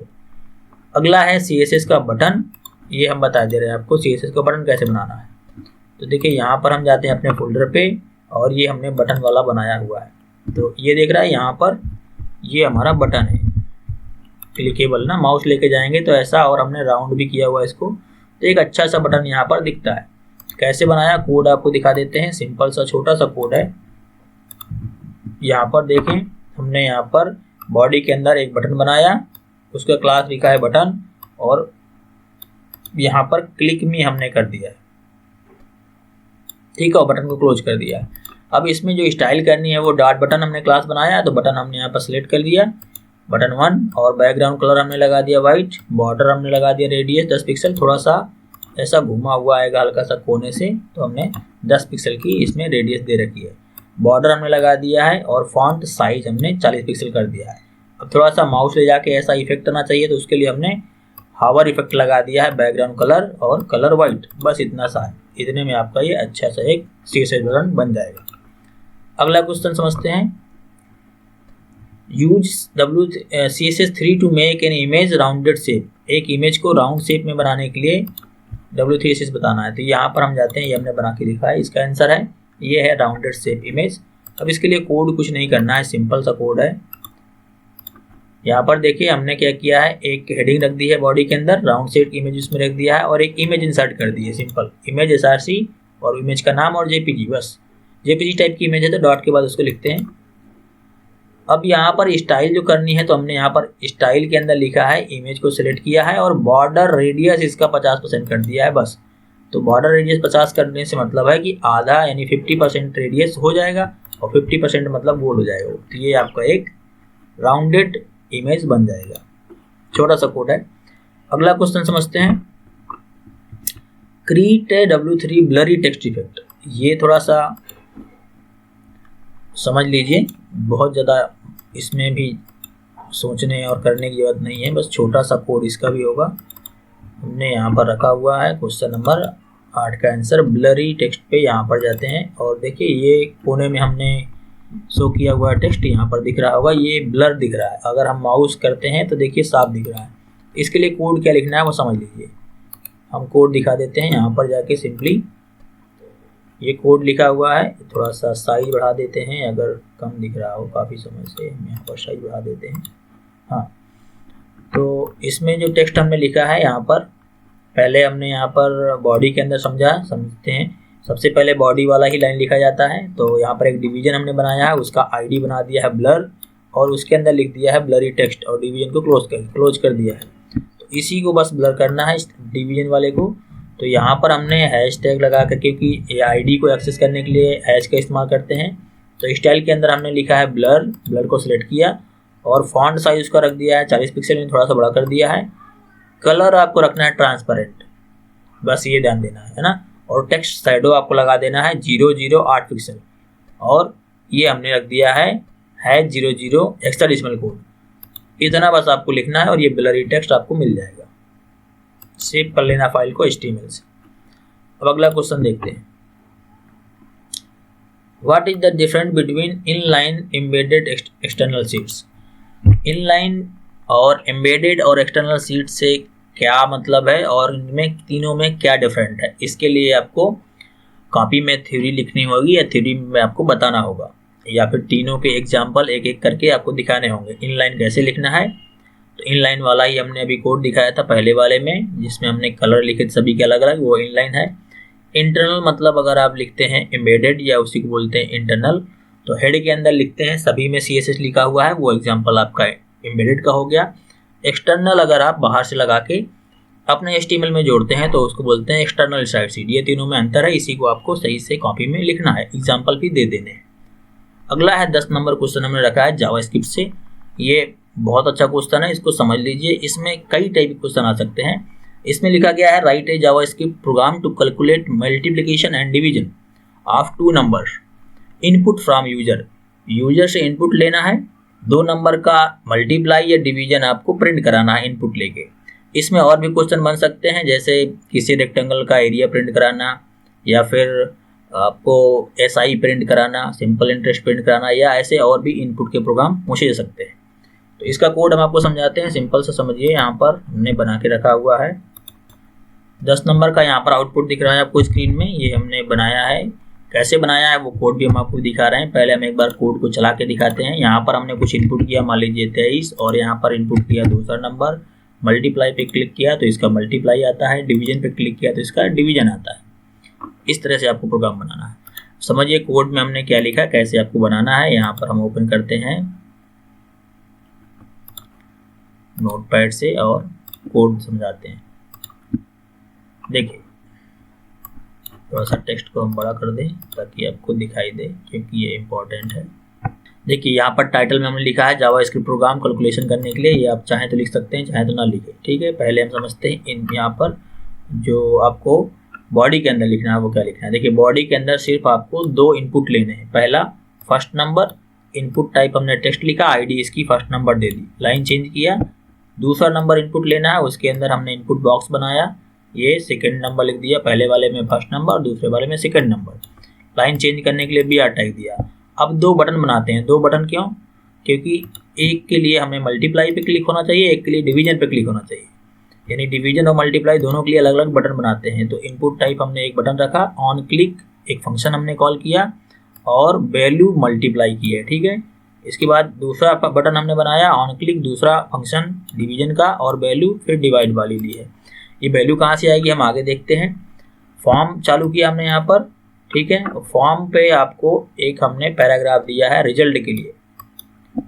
अगला है CSS का बटन। ये हम बता दे रहे हैं आपको CSS का बटन कैसे बनाना है। तो देखिए यहाँ पर हम जाते हैं अपने फोल्डर पे, और ये हमने बटन वाला बनाया हुआ है। तो ये देख रहा है यहाँ पर, ये हमारा बटन है क्लिकेबल ना, माउस लेके जाएंगे तो ऐसा, और हमने राउंड भी किया हुआ है इसको, तो एक अच्छा सा बटन यहाँ पर दिखता है। कैसे बनाया, कोड आपको दिखा देते हैं। सिंपल सा छोटा सा कोड है। यहाँ पर देखें, हमने यहाँ पर बॉडी के अंदर एक बटन बनाया, उसका क्लास लिखा है बटन, और यहाँ पर क्लिक मी हमने कर दिया है, ठीक है, और बटन को क्लोज कर दिया। अब इसमें जो स्टाइल करनी है वो डॉट बटन हमने क्लास बनाया है, तो बटन हमने यहाँ पर सिलेक्ट कर दिया, बटन 1, और बैकग्राउंड कलर हमने लगा दिया वाइट, बॉर्डर हमने लगा दिया रेडियस 10 पिक्सल, थोड़ा सा ऐसा घुमा हुआ आएगा हल्का सा कोने से, तो हमने 10 पिक्सल की इसमें रेडियस दे रखी है। बॉर्डर हमने लगा दिया है और फॉन्ट साइज हमने 40 पिक्सल कर दिया है। अब थोड़ा सा माउस ले जाके ऐसा इफेक्ट आना चाहिए, तो उसके लिए हमने हावर इफेक्ट लगा दिया है, बैकग्राउंड कलर और कलर वाइट, बस इतना सा है। इतने में आपका ये अच्छा सा एक CSS बटन बन जाएगा। अगला क्वेश्चन समझते हैं। Use CSS3 to make an image rounded shape. एक इमेज को राउंड शेप में बनाने के लिए W3 बताना है। तो यहाँ पर हम जाते हैं, ये हमने बना के दिखा है, इसका आंसर है ये है राउंडेड शेप इमेज। अब इसके लिए कोड कुछ नहीं करना है, सिंपल सा कोड है। यहाँ पर देखिए हमने क्या किया है, एक हेडिंग रख दी है बॉडी के अंदर, राउंड शेप इमेज उसमें रख दिया है, और एक इमेज इंसर्ट कर दी है, सिंपल इमेज SRC और इमेज का नाम और JPG, बस JPG टाइप की इमेज है तो डॉट के बाद उसको लिखते हैं। अब यहाँ पर स्टाइल जो करनी है, तो हमने यहाँ पर स्टाइल के अंदर लिखा है, इमेज को सिलेक्ट किया है और बॉर्डर रेडियस इसका 50% कर दिया है बस। तो बॉर्डर रेडियस 50 करने से मतलब है कि आधा यानी 50% रेडियस हो जाएगा और 50% मतलब बोल्ड हो जाएगा। तो ये आपका एक राउंडेड इमेज बन जाएगा। छोटा सा कोड है। अगला क्वेश्चन समझते हैं। Create a W3 blurry text effect. ये थोड़ा सा समझ लीजिए, बहुत ज़्यादा इसमें भी सोचने और करने की जरूरत नहीं है, बस छोटा सा कोड इसका भी होगा। हमने यहाँ पर रखा हुआ है क्वेश्चन नंबर 8 का आंसर। ब्लरी टेक्स्ट पे यहाँ पर जाते हैं और देखिए ये कोने में हमने शो किया हुआ टेक्स्ट यहाँ पर दिख रहा होगा, ये ब्लर दिख रहा है। अगर हम माउस करते हैं तो देखिए साफ दिख रहा है। इसके लिए कोड क्या लिखना है वो समझ लीजिए। हम कोड दिखा देते हैं, यहाँ पर जाके सिंपली ये कोड लिखा हुआ है। थोड़ा सा साइज बढ़ा देते हैं, अगर कम दिख रहा हो काफ़ी समय से, हम यहाँ पर साइज बढ़ा देते हैं। हाँ, तो इसमें जो टेक्स्ट हमने लिखा है यहाँ पर, पहले हमने यहाँ पर बॉडी के अंदर समझते हैं। सबसे पहले बॉडी वाला ही लाइन लिखा जाता है। तो यहाँ पर एक डिवीजन हमने बनाया है, उसका ID बना दिया है ब्लर, और उसके अंदर लिख दिया है ब्लरी टेक्स्ट, और डिवीजन को क्लोज कर दिया है। तो इसी को बस ब्लर करना है, इस डिवीजन वाले को। तो यहाँ पर हमने हैशटैग लगा कर, क्योंकि ID को एक्सेस करने के लिए हैश का इस्तेमाल करते हैं। तो स्टाइल के अंदर हमने लिखा है ब्लर को सिलेक्ट किया और फॉन्ट साइज उसका रख दिया है 40 पिक्सल में, थोड़ा सा बड़ा कर दिया है। कलर आपको रखना है ट्रांसपेरेंट, बस ये ध्यान देना है ना। और टेक्स्ट शैडो आपको लगा देना है 008 पिक्सल, और ये हमने रख दिया है 00 हेक्साडेसिमल कोड। इतना बस आपको लिखना है और ये ब्लरी टेक्स्ट आपको मिल जाएगा। सेव कर लेना फाइल को HTML से। अब अगला क्वेश्चन देखते हैं। What is the difference between inline embedded external sheets. Inline और एम्बेडेड और एक्सटर्नल शीट से क्या मतलब है और इनमें तीनों में क्या डिफरेंट है, इसके लिए आपको कॉपी में थ्योरी लिखनी होगी या थ्योरी में आपको बताना होगा, या फिर तीनों के एग्जाम्पल एक एक करके आपको दिखाने होंगे। इनलाइन कैसे लिखना है, तो इनलाइन वाला ही हमने अभी कोड दिखाया था पहले वाले में, जिसमें हमने कलर लिखे सभी के अलग अलग, वो इनलाइन है। इंटरनल मतलब अगर आप लिखते हैं एम्बेडेड या उसी को बोलते हैं इंटरनल, तो हेड के अंदर लिखते हैं, सभी में CSS लिखा हुआ है, वो एग्जाम्पल आपका एम्बेडेड का हो गया। एक्सटर्नल अगर आप बाहर से लगा के अपने HTML में जोड़ते हैं तो उसको बोलते हैं एक्सटर्नल साइड शीट। ये तीनों में अंतर है, इसी को आपको सही से कॉपी में लिखना है, एग्जाम्पल भी दे देने हैं। अगला है 10 नंबर क्वेश्चन हमने रखा है जावास्क्रिप्ट से। ये बहुत अच्छा क्वेश्चन है, इसको समझ लीजिए। इसमें कई टाइप के क्वेश्चन आ सकते हैं। इसमें लिखा गया है write a JavaScript program to calculate multiplication and division of 2 numbers input from user से इनपुट लेना है, 2 नंबर का मल्टीप्लाई या डिवीजन आपको प्रिंट कराना है इनपुट लेके। इसमें और भी क्वेश्चन बन सकते हैं, जैसे किसी रेक्टेंगल का एरिया प्रिंट कराना, या फिर आपको SI प्रिंट कराना, सिंपल इंटरेस्ट प्रिंट कराना, या ऐसे और भी इनपुट के प्रोग्राम पूछे सकते हैं। तो इसका कोड हम आपको समझाते हैं, सिंपल से समझिए। यहाँ पर हमने बना के रखा हुआ है 10 नंबर का, यहाँ पर आउटपुट दिख रहा है आपको स्क्रीन में, ये हमने बनाया है कैसे बनाया है वो कोड भी हम आपको दिखा रहे हैं। पहले हम एक बार कोड को चला के दिखाते हैं। यहाँ पर हमने कुछ इनपुट किया, मान लीजिए 23, और यहाँ पर इनपुट किया दूसरा नंबर, मल्टीप्लाई पे क्लिक किया तो इसका मल्टीप्लाई आता है, डिवीजन पे क्लिक किया तो इसका डिवीजन आता है। इस तरह से आपको प्रोग्राम बनाना है। समझिए कोड में हमने क्या लिखा, कैसे आपको बनाना है। यहाँ पर हम ओपन करते हैं नोटपैड से और कोड समझाते हैं। देखिए थोड़ा सा टेक्स्ट को हम बड़ा कर दें ताकि आपको दिखाई दे, क्योंकि ये इम्पोर्टेंट है। देखिए यहाँ पर टाइटल में हमने लिखा है जावास्क्रिप्ट प्रोग्राम कैलकुलेशन करने के लिए। ये आप चाहें तो लिख सकते हैं, चाहें तो ना लिखें, ठीक है। पहले हम समझते हैं यहाँ पर जो आपको बॉडी के अंदर लिखना है वो क्या लिखना है। देखिए बॉडी के अंदर सिर्फ आपको 2 इनपुट लेने हैं। पहला फर्स्ट नंबर, इनपुट टाइप हमने टेक्स्ट लिखा, आईडी इसकी फर्स्ट नंबर दे दी, लाइन चेंज किया। दूसरा नंबर इनपुट लेना है, उसके अंदर हमने इनपुट बॉक्स बनाया, ये सेकंड नंबर लिख दिया, पहले वाले में फर्स्ट नंबर, दूसरे वाले में सेकंड नंबर। लाइन चेंज करने के लिए BR टैग दिया। अब 2 बटन बनाते हैं। 2 बटन क्यों? क्योंकि एक के लिए हमें मल्टीप्लाई पे क्लिक होना चाहिए, एक के लिए डिवीजन पे क्लिक होना चाहिए। यानी डिवीजन और मल्टीप्लाई दोनों के लिए अलग अलग बटन बनाते हैं। तो इनपुट टाइप हमने एक बटन रखा, ऑन क्लिक एक फंक्शन हमने कॉल किया और वैल्यू मल्टीप्लाई की है, ठीक है। इसके बाद दूसरा बटन हमने बनाया, ऑन क्लिक दूसरा फंक्शन डिवीजन का और वैल्यू फिर डिवाइड वाली ली है। ये वैल्यू कहाँ से आएगी हम आगे देखते हैं। फॉर्म चालू किया हमने यहाँ पर, ठीक है। फॉर्म पे आपको एक हमने पैराग्राफ दिया है रिजल्ट के लिए।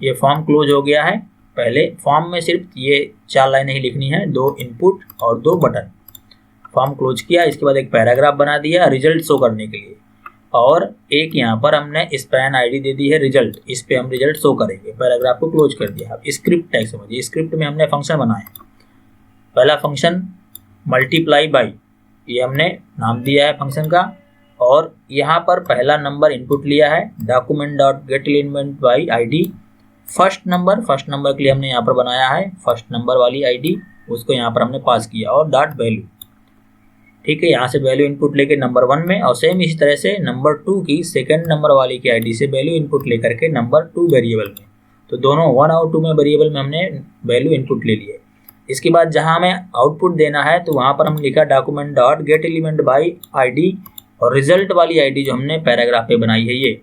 ये फॉर्म क्लोज हो गया है। पहले फॉर्म में सिर्फ ये 4 लाइनें ही लिखनी है, 2 इनपुट और 2 बटन। फॉर्म क्लोज किया, इसके बाद एक पैराग्राफ बना दिया रिजल्ट शो करने के लिए, और एक यहाँ पर हमने स्पैन आईडी दे दी है रिजल्ट, इस पे हम रिजल्ट शो करेंगे। पैराग्राफ को क्लोज कर दिया। अब स्क्रिप्ट टैग समझिए। स्क्रिप्ट में हमने फंक्शन बनाए। पहला फंक्शन मल्टीप्लाई बाई, ये हमने नाम दिया है फंक्शन का, और यहाँ पर पहला नंबर इनपुट लिया है, document dot gate element by ID first number के लिए हमने यहाँ पर बनाया है फर्स्ट नंबर वाली आईडी, उसको यहाँ पर हमने पास किया, और डॉट वैल्यू, ठीक है। यहाँ से वैल्यू इनपुट लेके नंबर 1 में, और सेम इसी तरह से नंबर 2 की सेकंड नंबर वाली की आईडी से वैल्यू इनपुट लेकर के नंबर 2 वेरिएबल में। तो दोनों 1 और 2 में वेरिएबल में हमने वैल्यू इनपुट ले लिए। इसके बाद जहाँ हमें आउटपुट देना है तो वहाँ पर हम लिखा document dot gate element by ID, और रिजल्ट वाली आईडी जो हमने पैराग्राफ पे बनाई है ये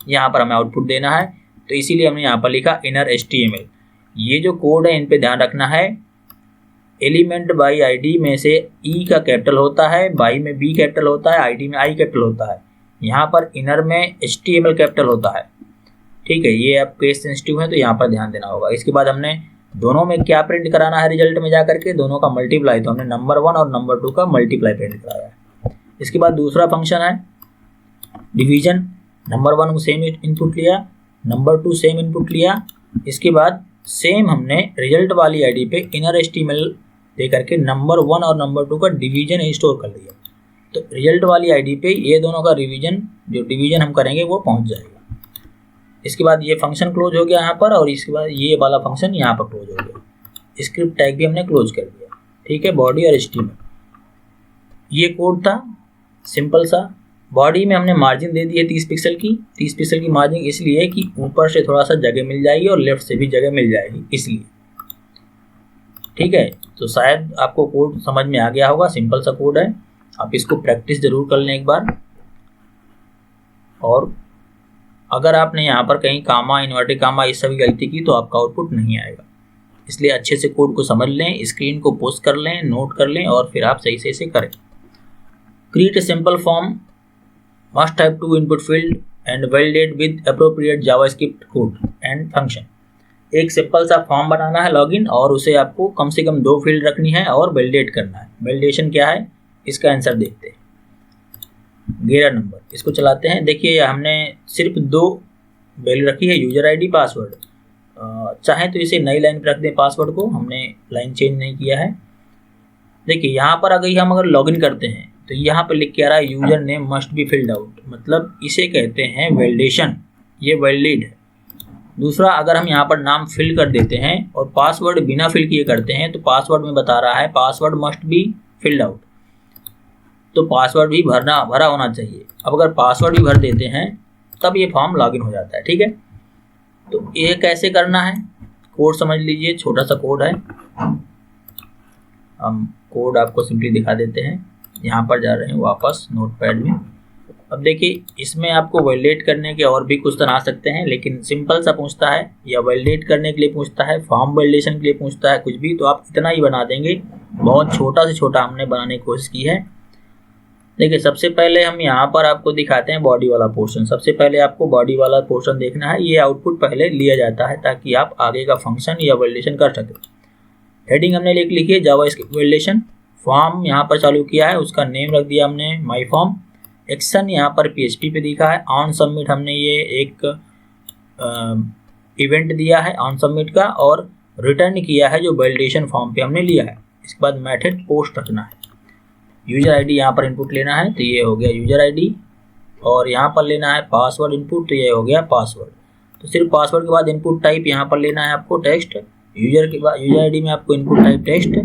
यहाँ पर हमें आउटपुट देना है। तो इसीलिए हमने यहाँ पर लिखा इनर HTML। ये जो कोड है इन पे ध्यान रखना है। एलिमेंट बाई आईडी में से E का कैपिटल होता है, बाई में B कैपिटल होता है, आईडी में I कैपिटल होता है। यहाँ पर इनर में HTML कैपिटल होता है, ठीक है। ये अब केस सेंसिटिव है तो यहाँ पर ध्यान देना होगा। इसके बाद हमने दोनों में क्या प्रिंट कराना है रिजल्ट में जाकर के, दोनों का मल्टीप्लाई। तो हमने नंबर 1 और नंबर 2 का मल्टीप्लाई प्रिंट कराया है। इसके बाद दूसरा फंक्शन है डिवीजन। नंबर 1 को सेम इनपुट लिया, नंबर 2 सेम इनपुट लिया। इसके बाद सेम हमने रिजल्ट वाली आईडी पे इनर HTML दे करके नंबर 1 और नंबर 2 का डिवीजन स्टोर कर दिया। तो रिजल्ट वाली आईडी पे ये दोनों का रिवीजन, जो डिवीजन हम करेंगे वो पहुंच जाएगा। इसके बाद ये फंक्शन क्लोज हो गया यहाँ पर, और इसके बाद ये वाला फंक्शन यहाँ पर क्लोज हो गया। स्क्रिप्ट टैग भी हमने क्लोज कर दिया, ठीक है। बॉडी और HTML ये कोड था सिंपल सा। बॉडी में हमने मार्जिन दे दी है 30 पिक्सल की। 30 पिक्सल की मार्जिन इसलिए कि ऊपर से थोड़ा सा जगह मिल जाएगी और लेफ्ट से भी जगह मिल जाएगी, इसलिए, ठीक है। तो शायद आपको कोड समझ में आ गया होगा। सिंपल सा कोड है, आप इसको प्रैक्टिस जरूर कर लें एक बार। और अगर आपने यहाँ पर कहीं कामा, इन्वर्टेड कामा इस सभी गलती की तो आपका आउटपुट नहीं आएगा। इसलिए अच्छे से कोड को समझ लें, स्क्रीन को पोस्ट कर लें, नोट कर लें, और फिर आप सही से इसे करें। Create a simple form, must have 2 input field and validate with appropriate JavaScript code and function. एक सिंपल सा फॉर्म बनाना है लॉगिन, और उसे आपको कम से कम 2 फील्ड रखनी है और वैलिडेट करना है। वैलिडेशन क्या है इसका आंसर देखते हैं। गेरा नंबर, इसको चलाते हैं। देखिए हमने सिर्फ 2 वैल्यू रखी है, यूजर आईडी, पासवर्ड। चाहें तो इसे नई लाइन पर रख दें पासवर्ड को, हमने लाइन चेंज नहीं किया है। देखिए यहाँ पर अगर लॉगिन करते हैं तो यहाँ पर लिख के आ रहा है user name must be filled out, मतलब इसे कहते हैं वैलिडेशन, ये वैलिड है। दूसरा, अगर हम यहाँ पर नाम फिल कर देते हैं और पासवर्ड बिना फिल किए करते हैं तो पासवर्ड में बता रहा है password must be filled out, तो पासवर्ड भी भरा होना चाहिए। अब अगर पासवर्ड भी भर देते हैं तब ये फॉर्म लॉगिन हो जाता है, ठीक है। तो ये कैसे करना है, कोड समझ लीजिए, छोटा सा कोड है। हम कोड आपको सिंपली दिखा देते हैं। यहाँ पर जा रहे हैं वापस नोटपैड में, अब देखिए इसमें आपको वैलिडेट करने के और भी कुछ तरह आ सकते हैं, लेकिन सिंपल सा पूछता है या वैलिडेट करने के लिए पूछता है, फॉर्म वैलिडेशन के लिए पूछता है, कुछ भी, तो आप इतना ही बना देंगे। बहुत छोटा से छोटा हमने बनाने की कोशिश की है। देखिए सबसे पहले हम यहाँ पर आपको दिखाते हैं बॉडी वाला पोर्शन। सबसे पहले आपको बॉडी वाला पोर्शन देखना है, ये आउटपुट पहले लिया जाता है ताकि आप आगे का फंक्शन या वैलिडेशन कर सकें। हेडिंग हमने लिखी है जावास्क्रिप्ट वैलिडेशन। फॉर्म यहाँ पर चालू किया है, उसका नेम रख दिया हमने माई फॉर्म। एक्शन यहाँ पर PHP पे दिखा है। ऑन सबमिट हमने ये एक इवेंट दिया है ऑन सबमिट का, और रिटर्न किया है जो वैलिडेशन फॉर्म पे हमने लिया है। इसके बाद मेथड पोस्ट रखना है। यूजर आईडी यहाँ पर इनपुट लेना है, तो ये हो गया यूजर आईडी, और यहाँ पर लेना है पासवर्ड इनपुट, तो ये हो गया पासवर्ड। तो सिर्फ पासवर्ड के बाद इनपुट टाइप यहाँ पर लेना है आपको टेक्स्ट। यूजर के बाद यूजर आईडी में आपको इनपुट टाइप टेक्स्ट,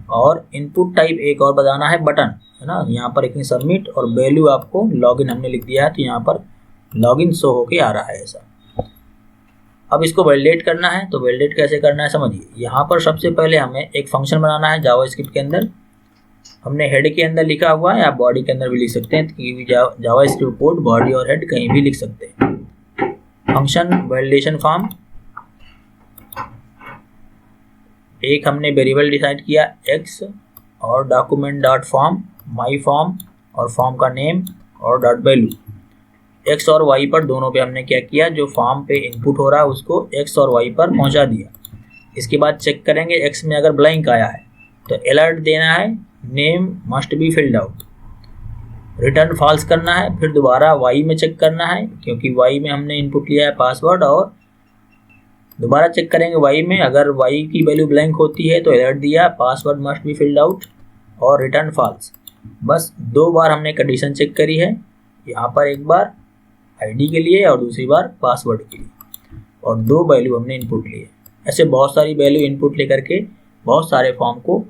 और इनपुट टाइप एक और बताना है बटन, है ना। यहाँ पर एक सबमिट, और वैल्यू आपको लॉगिन हमने लिख दिया है, तो यहाँ पर लॉगिन शो होके आ रहा है ऐसा। अब इसको वैलिडेट करना है, तो वैलिडेट कैसे करना है समझिए। यहाँ पर सबसे पहले हमें एक फंक्शन बनाना है जावास्क्रिप्ट के अंदर। हमने हेड के अंदर लिखा हुआ है, आप बॉडी के अंदर भी लिख सकते हैं, क्योंकि जावास्क्रिप्ट कोड बॉडी और हेड कहीं भी लिख सकते हैं। फंक्शन वैलिडेशन फॉर्म, एक हमने वेरिएबल डिसाइड किया x, और document dot form my form, और फॉर्म का नेम, और डॉट वैल्यू। x और y पर दोनों पे हमने क्या किया, जो फॉर्म पे इनपुट हो रहा है उसको x और y पर पहुंचा दिया। इसके बाद चेक करेंगे x में अगर ब्लैंक आया है तो अलर्ट देना है, name must be filled out. Return false करना है, फिर दोबारा y में चेक करना है, क्योंकि y में हमने इनपुट लिया है पासवर्ड, और दोबारा चेक करेंगे y में, अगर y की वैल्यू ब्लैंक होती है तो अलर्ट दिया password must be filled out, और रिटर्न फॉल्स। बस 2 बार हमने कंडीशन चेक करी है, यहाँ पर एक बार आईडी के लिए और दूसरी बार पासवर्ड के लिए, और 2 वैल्यू हमने इनपुट लिए। ऐसे बहुत सारी वैल्यू इनपुट लेकर के बहुत सारे फॉर्म को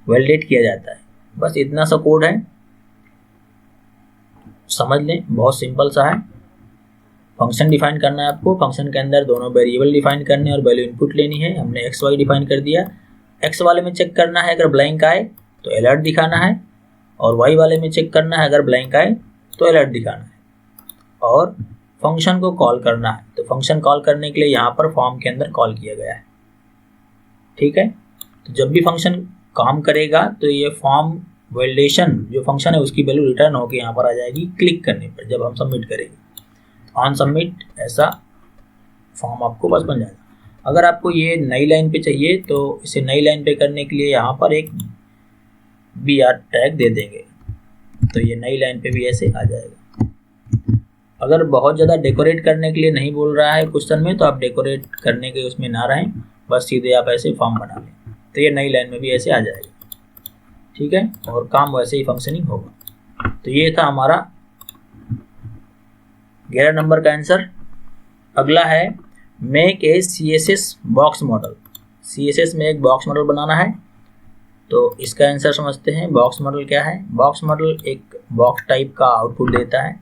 वैलिडेट किया जाता है। बस इतना सा कोड है, समझ लें, बहुत सिंपल सा है। फंक्शन डिफाइन करना है आपको, फंक्शन के अंदर दोनों वेरिएबल डिफाइन करने और वैल्यू इनपुट लेनी है। हमने एक्स वाई डिफाइन कर दिया। एक्स वाले में चेक करना है, अगर ब्लैंक आए तो अलर्ट दिखाना है, और वाई वाले में चेक करना है, अगर ब्लैंक आए तो अलर्ट दिखाना है, और फंक्शन को कॉल करना है। तो फंक्शन कॉल करने के लिए यहाँ पर फॉर्म के अंदर कॉल किया गया है, ठीक है। तो जब भी फंक्शन काम करेगा तो ये फॉर्म वैलिडेशन जो फंक्शन है उसकी वैल्यू रिटर्न होकर यहाँ पर आ जाएगी क्लिक करने पर, जब हम सबमिट करेंगे। ऑन सबमिट ऐसा फॉर्म आपको बस बन जाएगा। अगर आपको ये नई लाइन पे चाहिए तो इसे नई लाइन पे करने के लिए यहाँ पर एक BR टैग दे देंगे, तो ये नई लाइन पे भी ऐसे आ जाएगा। अगर बहुत ज़्यादा डेकोरेट करने के लिए नहीं बोल रहा है क्वेश्चन में, तो आप डेकोरेट करने के उसमें ना रहें, बस सीधे आप ऐसे फॉर्म बना लें, तो ये नई लाइन में भी ऐसे आ जाएगा, ठीक है, और काम वैसे ही फंक्शनिंग होगा। तो ये था हमारा 11 नंबर का आंसर। अगला है make a CSS box model. CSS में एक बॉक्स मॉडल बनाना है, तो इसका आंसर समझते हैं। बॉक्स मॉडल क्या है? बॉक्स मॉडल एक बॉक्स टाइप का आउटपुट देता है।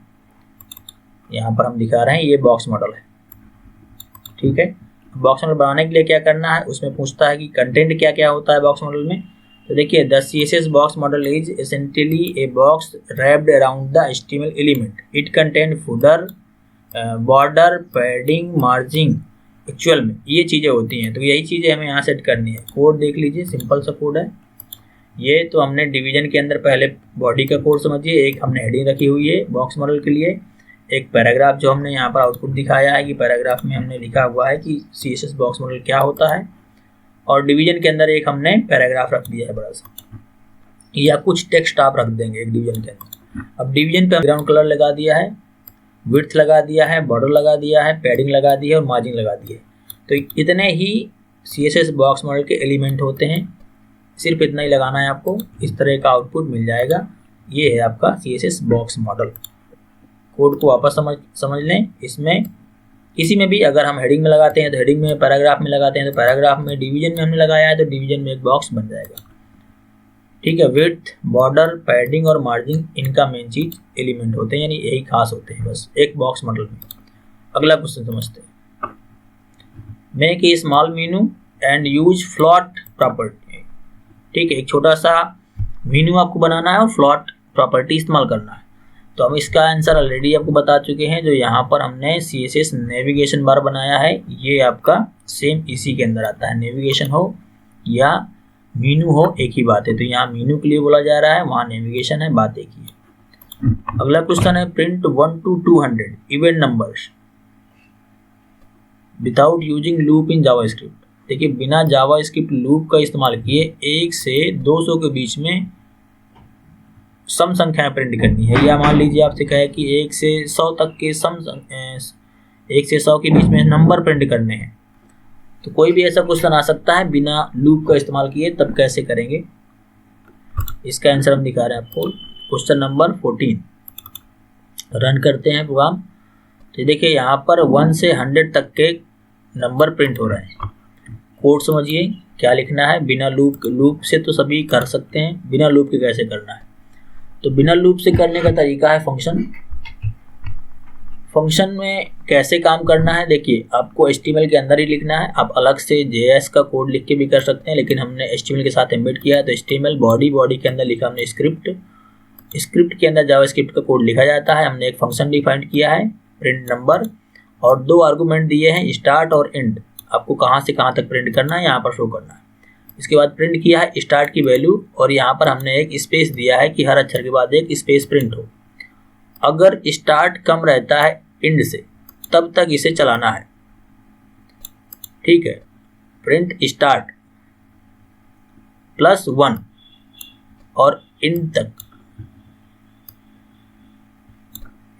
यहाँ पर हम दिखा रहे हैं, ये बॉक्स मॉडल है, ठीक है। बॉक्स मॉडल बनाने के लिए क्या करना है, उसमें पूछता है कि कंटेंट क्या क्या होता है बॉक्स मॉडल में। तो देखिए, the CSS box model is essentially a box wrapped around the HTML element. It contain footer, border, padding, margin. Actual में ये चीज़ें होती हैं, तो यही चीज़ें हमें यहाँ सेट करनी है। कोड देख लीजिए, सिंपल सा कोड है ये। तो हमने डिवीजन के अंदर पहले बॉडी का कोड समझिए, एक हमने हेडिंग रखी हुई है बॉक्स मॉडल के लिए, एक पैराग्राफ जो हमने यहाँ पर आउटपुट दिखाया है कि पैराग्राफ में हमने लिखा हुआ है कि CSS बॉक्स मॉडल क्या होता है, और डिवीजन के अंदर एक हमने पैराग्राफ रख दिया है बड़ा सा, या कुछ टेक्स्ट आप रख देंगे एक डिवीजन के अंदर। अब डिवीजन पे बैकग्राउंड कलर लगा दिया है, विड्थ लगा दिया है, बॉर्डर लगा दिया है, पैडिंग लगा दी है और मार्जिन लगा दी है। तो इतने ही CSS बॉक्स मॉडल के एलिमेंट होते हैं, सिर्फ इतना ही लगाना है आपको, इस तरह का आउटपुट मिल जाएगा। ये है आपका CSS बॉक्स मॉडल। कोड को वापस समझ लें। इसमें किसी में भी अगर हम हेडिंग में लगाते हैं तो हेडिंग में, पैराग्राफ में लगाते हैं तो पैराग्राफ में, डिवीजन में हमने लगाया है तो डिवीजन में एक बॉक्स बन जाएगा, ठीक है। विड्थ, बॉर्डर, पैडिंग और मार्जिन इनका मेन चीज एलिमेंट होते हैं, यानी यही खास होते हैं बस एक बॉक्स मॉडल में। अगला क्वेश्चन समझते हैं। Make a small menu and use float property. ठीक है, एक छोटा सा मेनू आपको बनाना है और फ्लोट प्रॉपर्टी इस्तेमाल करना है। तो हम इसका आंसर ऑलरेडी आपको बता चुके हैं। जो यहाँ पर हमने CSS नेविगेशन बार बनाया है, ये आपका सेम इसी के अंदर आता है। नेविगेशन हो या मीनू हो, एक ही बात है। तो यहाँ मीनू के लिए बोला जा रहा है, वहाँ नेविगेशन है, बात एक ही है। अगला क्वेश्चन है print 1 to 200 event numbers without using loop in JavaScript. देखिए, बिना जावास्क्रिप्ट लूप का इस्तेमाल किए 1 से 200 के बीच में सम संख्याएं प्रिंट करनी है। या मान लीजिए आपसे कहे कि 1 से 100 तक के 1 से 100 के बीच में नंबर प्रिंट करने हैं, तो कोई भी ऐसा क्वेश्चन आ सकता है बिना लूप का इस्तेमाल किए। तब कैसे करेंगे, इसका आंसर हम दिखा रहे हैं आपको। क्वेश्चन नंबर 14 रन करते हैं प्रोग्राम। तो देखिए, यहाँ पर 1 से 100 तक के नंबर प्रिंट हो रहे हैं। कोड समझिए क्या लिखना है। बिना लूप से तो सभी कर सकते हैं, बिना लूप के कैसे करना है। तो बिना लूप से करने का तरीका है फंक्शन। फंक्शन में कैसे काम करना है, देखिए आपको HTML के अंदर ही लिखना है। आप अलग से JS का कोड लिख के भी कर सकते हैं, लेकिन हमने HTML के साथ एम्बेड किया है। तो HTML बॉडी के अंदर लिखा हमने स्क्रिप्ट के अंदर जावास्क्रिप्ट का कोड लिखा जाता है। हमने एक फंक्शन डिफाइन किया है प्रिंट नंबर, और 2 आर्गूमेंट दिए हैं स्टार्ट और एंड। आपको कहाँ से कहाँ तक प्रिंट करना है यहाँ पर शो करना है। इसके बाद प्रिंट किया है स्टार्ट की वैल्यू, और यहाँ पर हमने एक स्पेस दिया है कि हर अक्षर के बाद एक स्पेस प्रिंट हो। अगर स्टार्ट कम रहता है एंड से, तब तक इसे चलाना है। ठीक है, प्रिंट स्टार्ट +1 और एंड तक।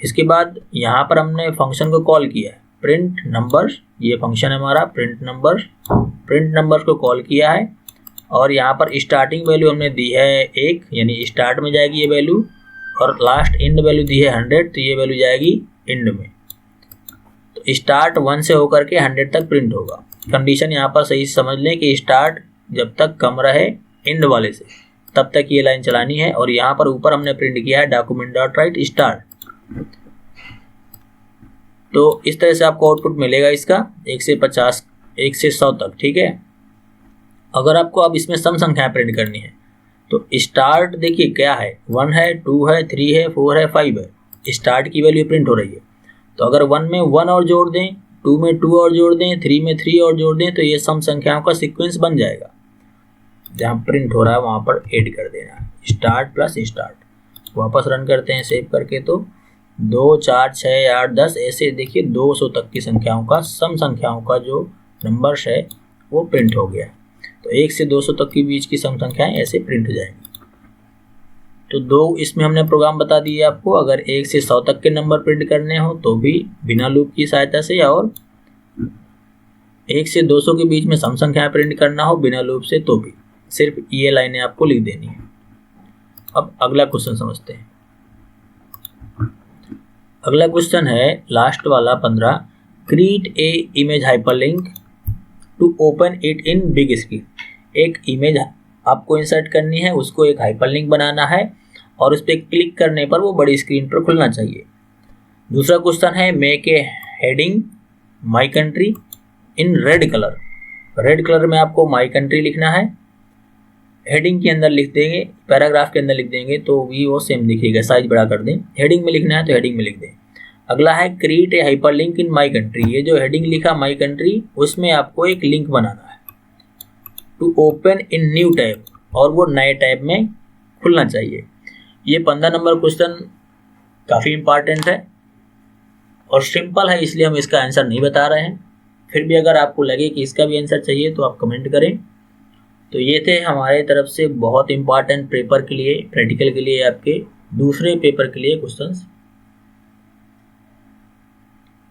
इसके बाद यहाँ पर हमने फंक्शन को कॉल किया है प्रिंट नंबर्स। ये फंक्शन है हमारा प्रिंट नंबर्स को कॉल किया है, और यहाँ पर स्टार्टिंग वैल्यू हमने दी है 1, यानी स्टार्ट में जाएगी ये वैल्यू, और लास्ट एंड वैल्यू दी है 100, तो ये वैल्यू जाएगी एंड में। तो स्टार्ट 1 से होकर के 100 तक प्रिंट होगा। कंडीशन यहाँ पर सही समझ लें कि स्टार्ट जब तक कम रहे एंड वाले से, तब तक ये लाइन चलानी है। और यहाँ पर ऊपर हमने प्रिंट किया है document.write स्टार्ट। तो इस तरह से आपको आउटपुट मिलेगा इसका 1 से 50, 1 से 100 तक। ठीक है, अगर आपको अब इसमें सम संख्याएं प्रिंट करनी है, तो स्टार्ट देखिए क्या है, 1 है, 2 है, 3 है, 4 है, 5 है। स्टार्ट की वैल्यू प्रिंट हो रही है। तो अगर 1 में 1 और जोड़ दें, 2 में 2 और जोड़ दें, 3 में 3 और जोड़ दें, तो ये सम संख्याओं का सीक्वेंस बन जाएगा। जहाँ प्रिंट हो रहा है वहाँ पर ऐड कर देना है, स्टार्ट प्लस स्टार्ट। वापस रन करते हैं सेव करके। तो 2, 4, 6, 8, 10 ऐसे देखिए 200 तक की संख्याओं का, सम संख्याओं का जो नंबर्स है वो प्रिंट हो गया। तो 1 से 200 तक के बीच की सम संख्याएं ऐसे प्रिंट हो जाएंगी। तो 2 इसमें हमने प्रोग्राम बता दिए आपको। अगर 1 से 100 तक के नंबर प्रिंट करने हो तो भी बिना लूप की सहायता से, और 1 से 200 के बीच में सम संख्याएं प्रिंट करना हो बिना लूप से, तो भी सिर्फ ये लाइनें आपको लिख देनी है। अब अगला क्वेश्चन समझते हैं। अगला क्वेश्चन है लास्ट वाला 15, create a image hyperlink to open it in big screen. एक इमेज आपको इंसर्ट करनी है, उसको एक हाइपरलिंक बनाना है, और उस पर क्लिक करने पर वो बड़ी स्क्रीन पर खुलना चाहिए। दूसरा क्वेश्चन है make a heading my country in red colour. Red colour में आपको माई कंट्री लिखना है। हेडिंग के अंदर लिख देंगे, पैराग्राफ के अंदर लिख देंगे तो भी वो सेम दिखेगा। साइज बड़ा कर दें, हेडिंग में लिखना है तो हेडिंग में लिख दें। अगला है create a hyperlink in my country. ये जो हेडिंग लिखा माई कंट्री, उसमें आपको एक लिंक बनाना है to open in new tab, और वो नए टैब में खुलना चाहिए। ये 15 नंबर क्वेश्चन काफ़ी इंपॉर्टेंट है और सिंपल है, इसलिए हम इसका आंसर नहीं बता रहे हैं। फिर भी अगर आपको लगे कि इसका भी आंसर चाहिए तो आप कमेंट करें। तो ये थे हमारे तरफ से बहुत इंपॉर्टेंट पेपर के लिए, प्रैक्टिकल के लिए, आपके दूसरे पेपर के लिए क्वेश्चंस।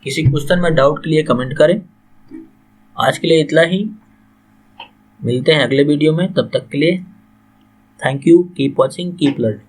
किसी क्वेश्चन में डाउट के लिए कमेंट करें। आज के लिए इतना ही, मिलते हैं अगले वीडियो में। तब तक के लिए thank you, keep watching, keep learning.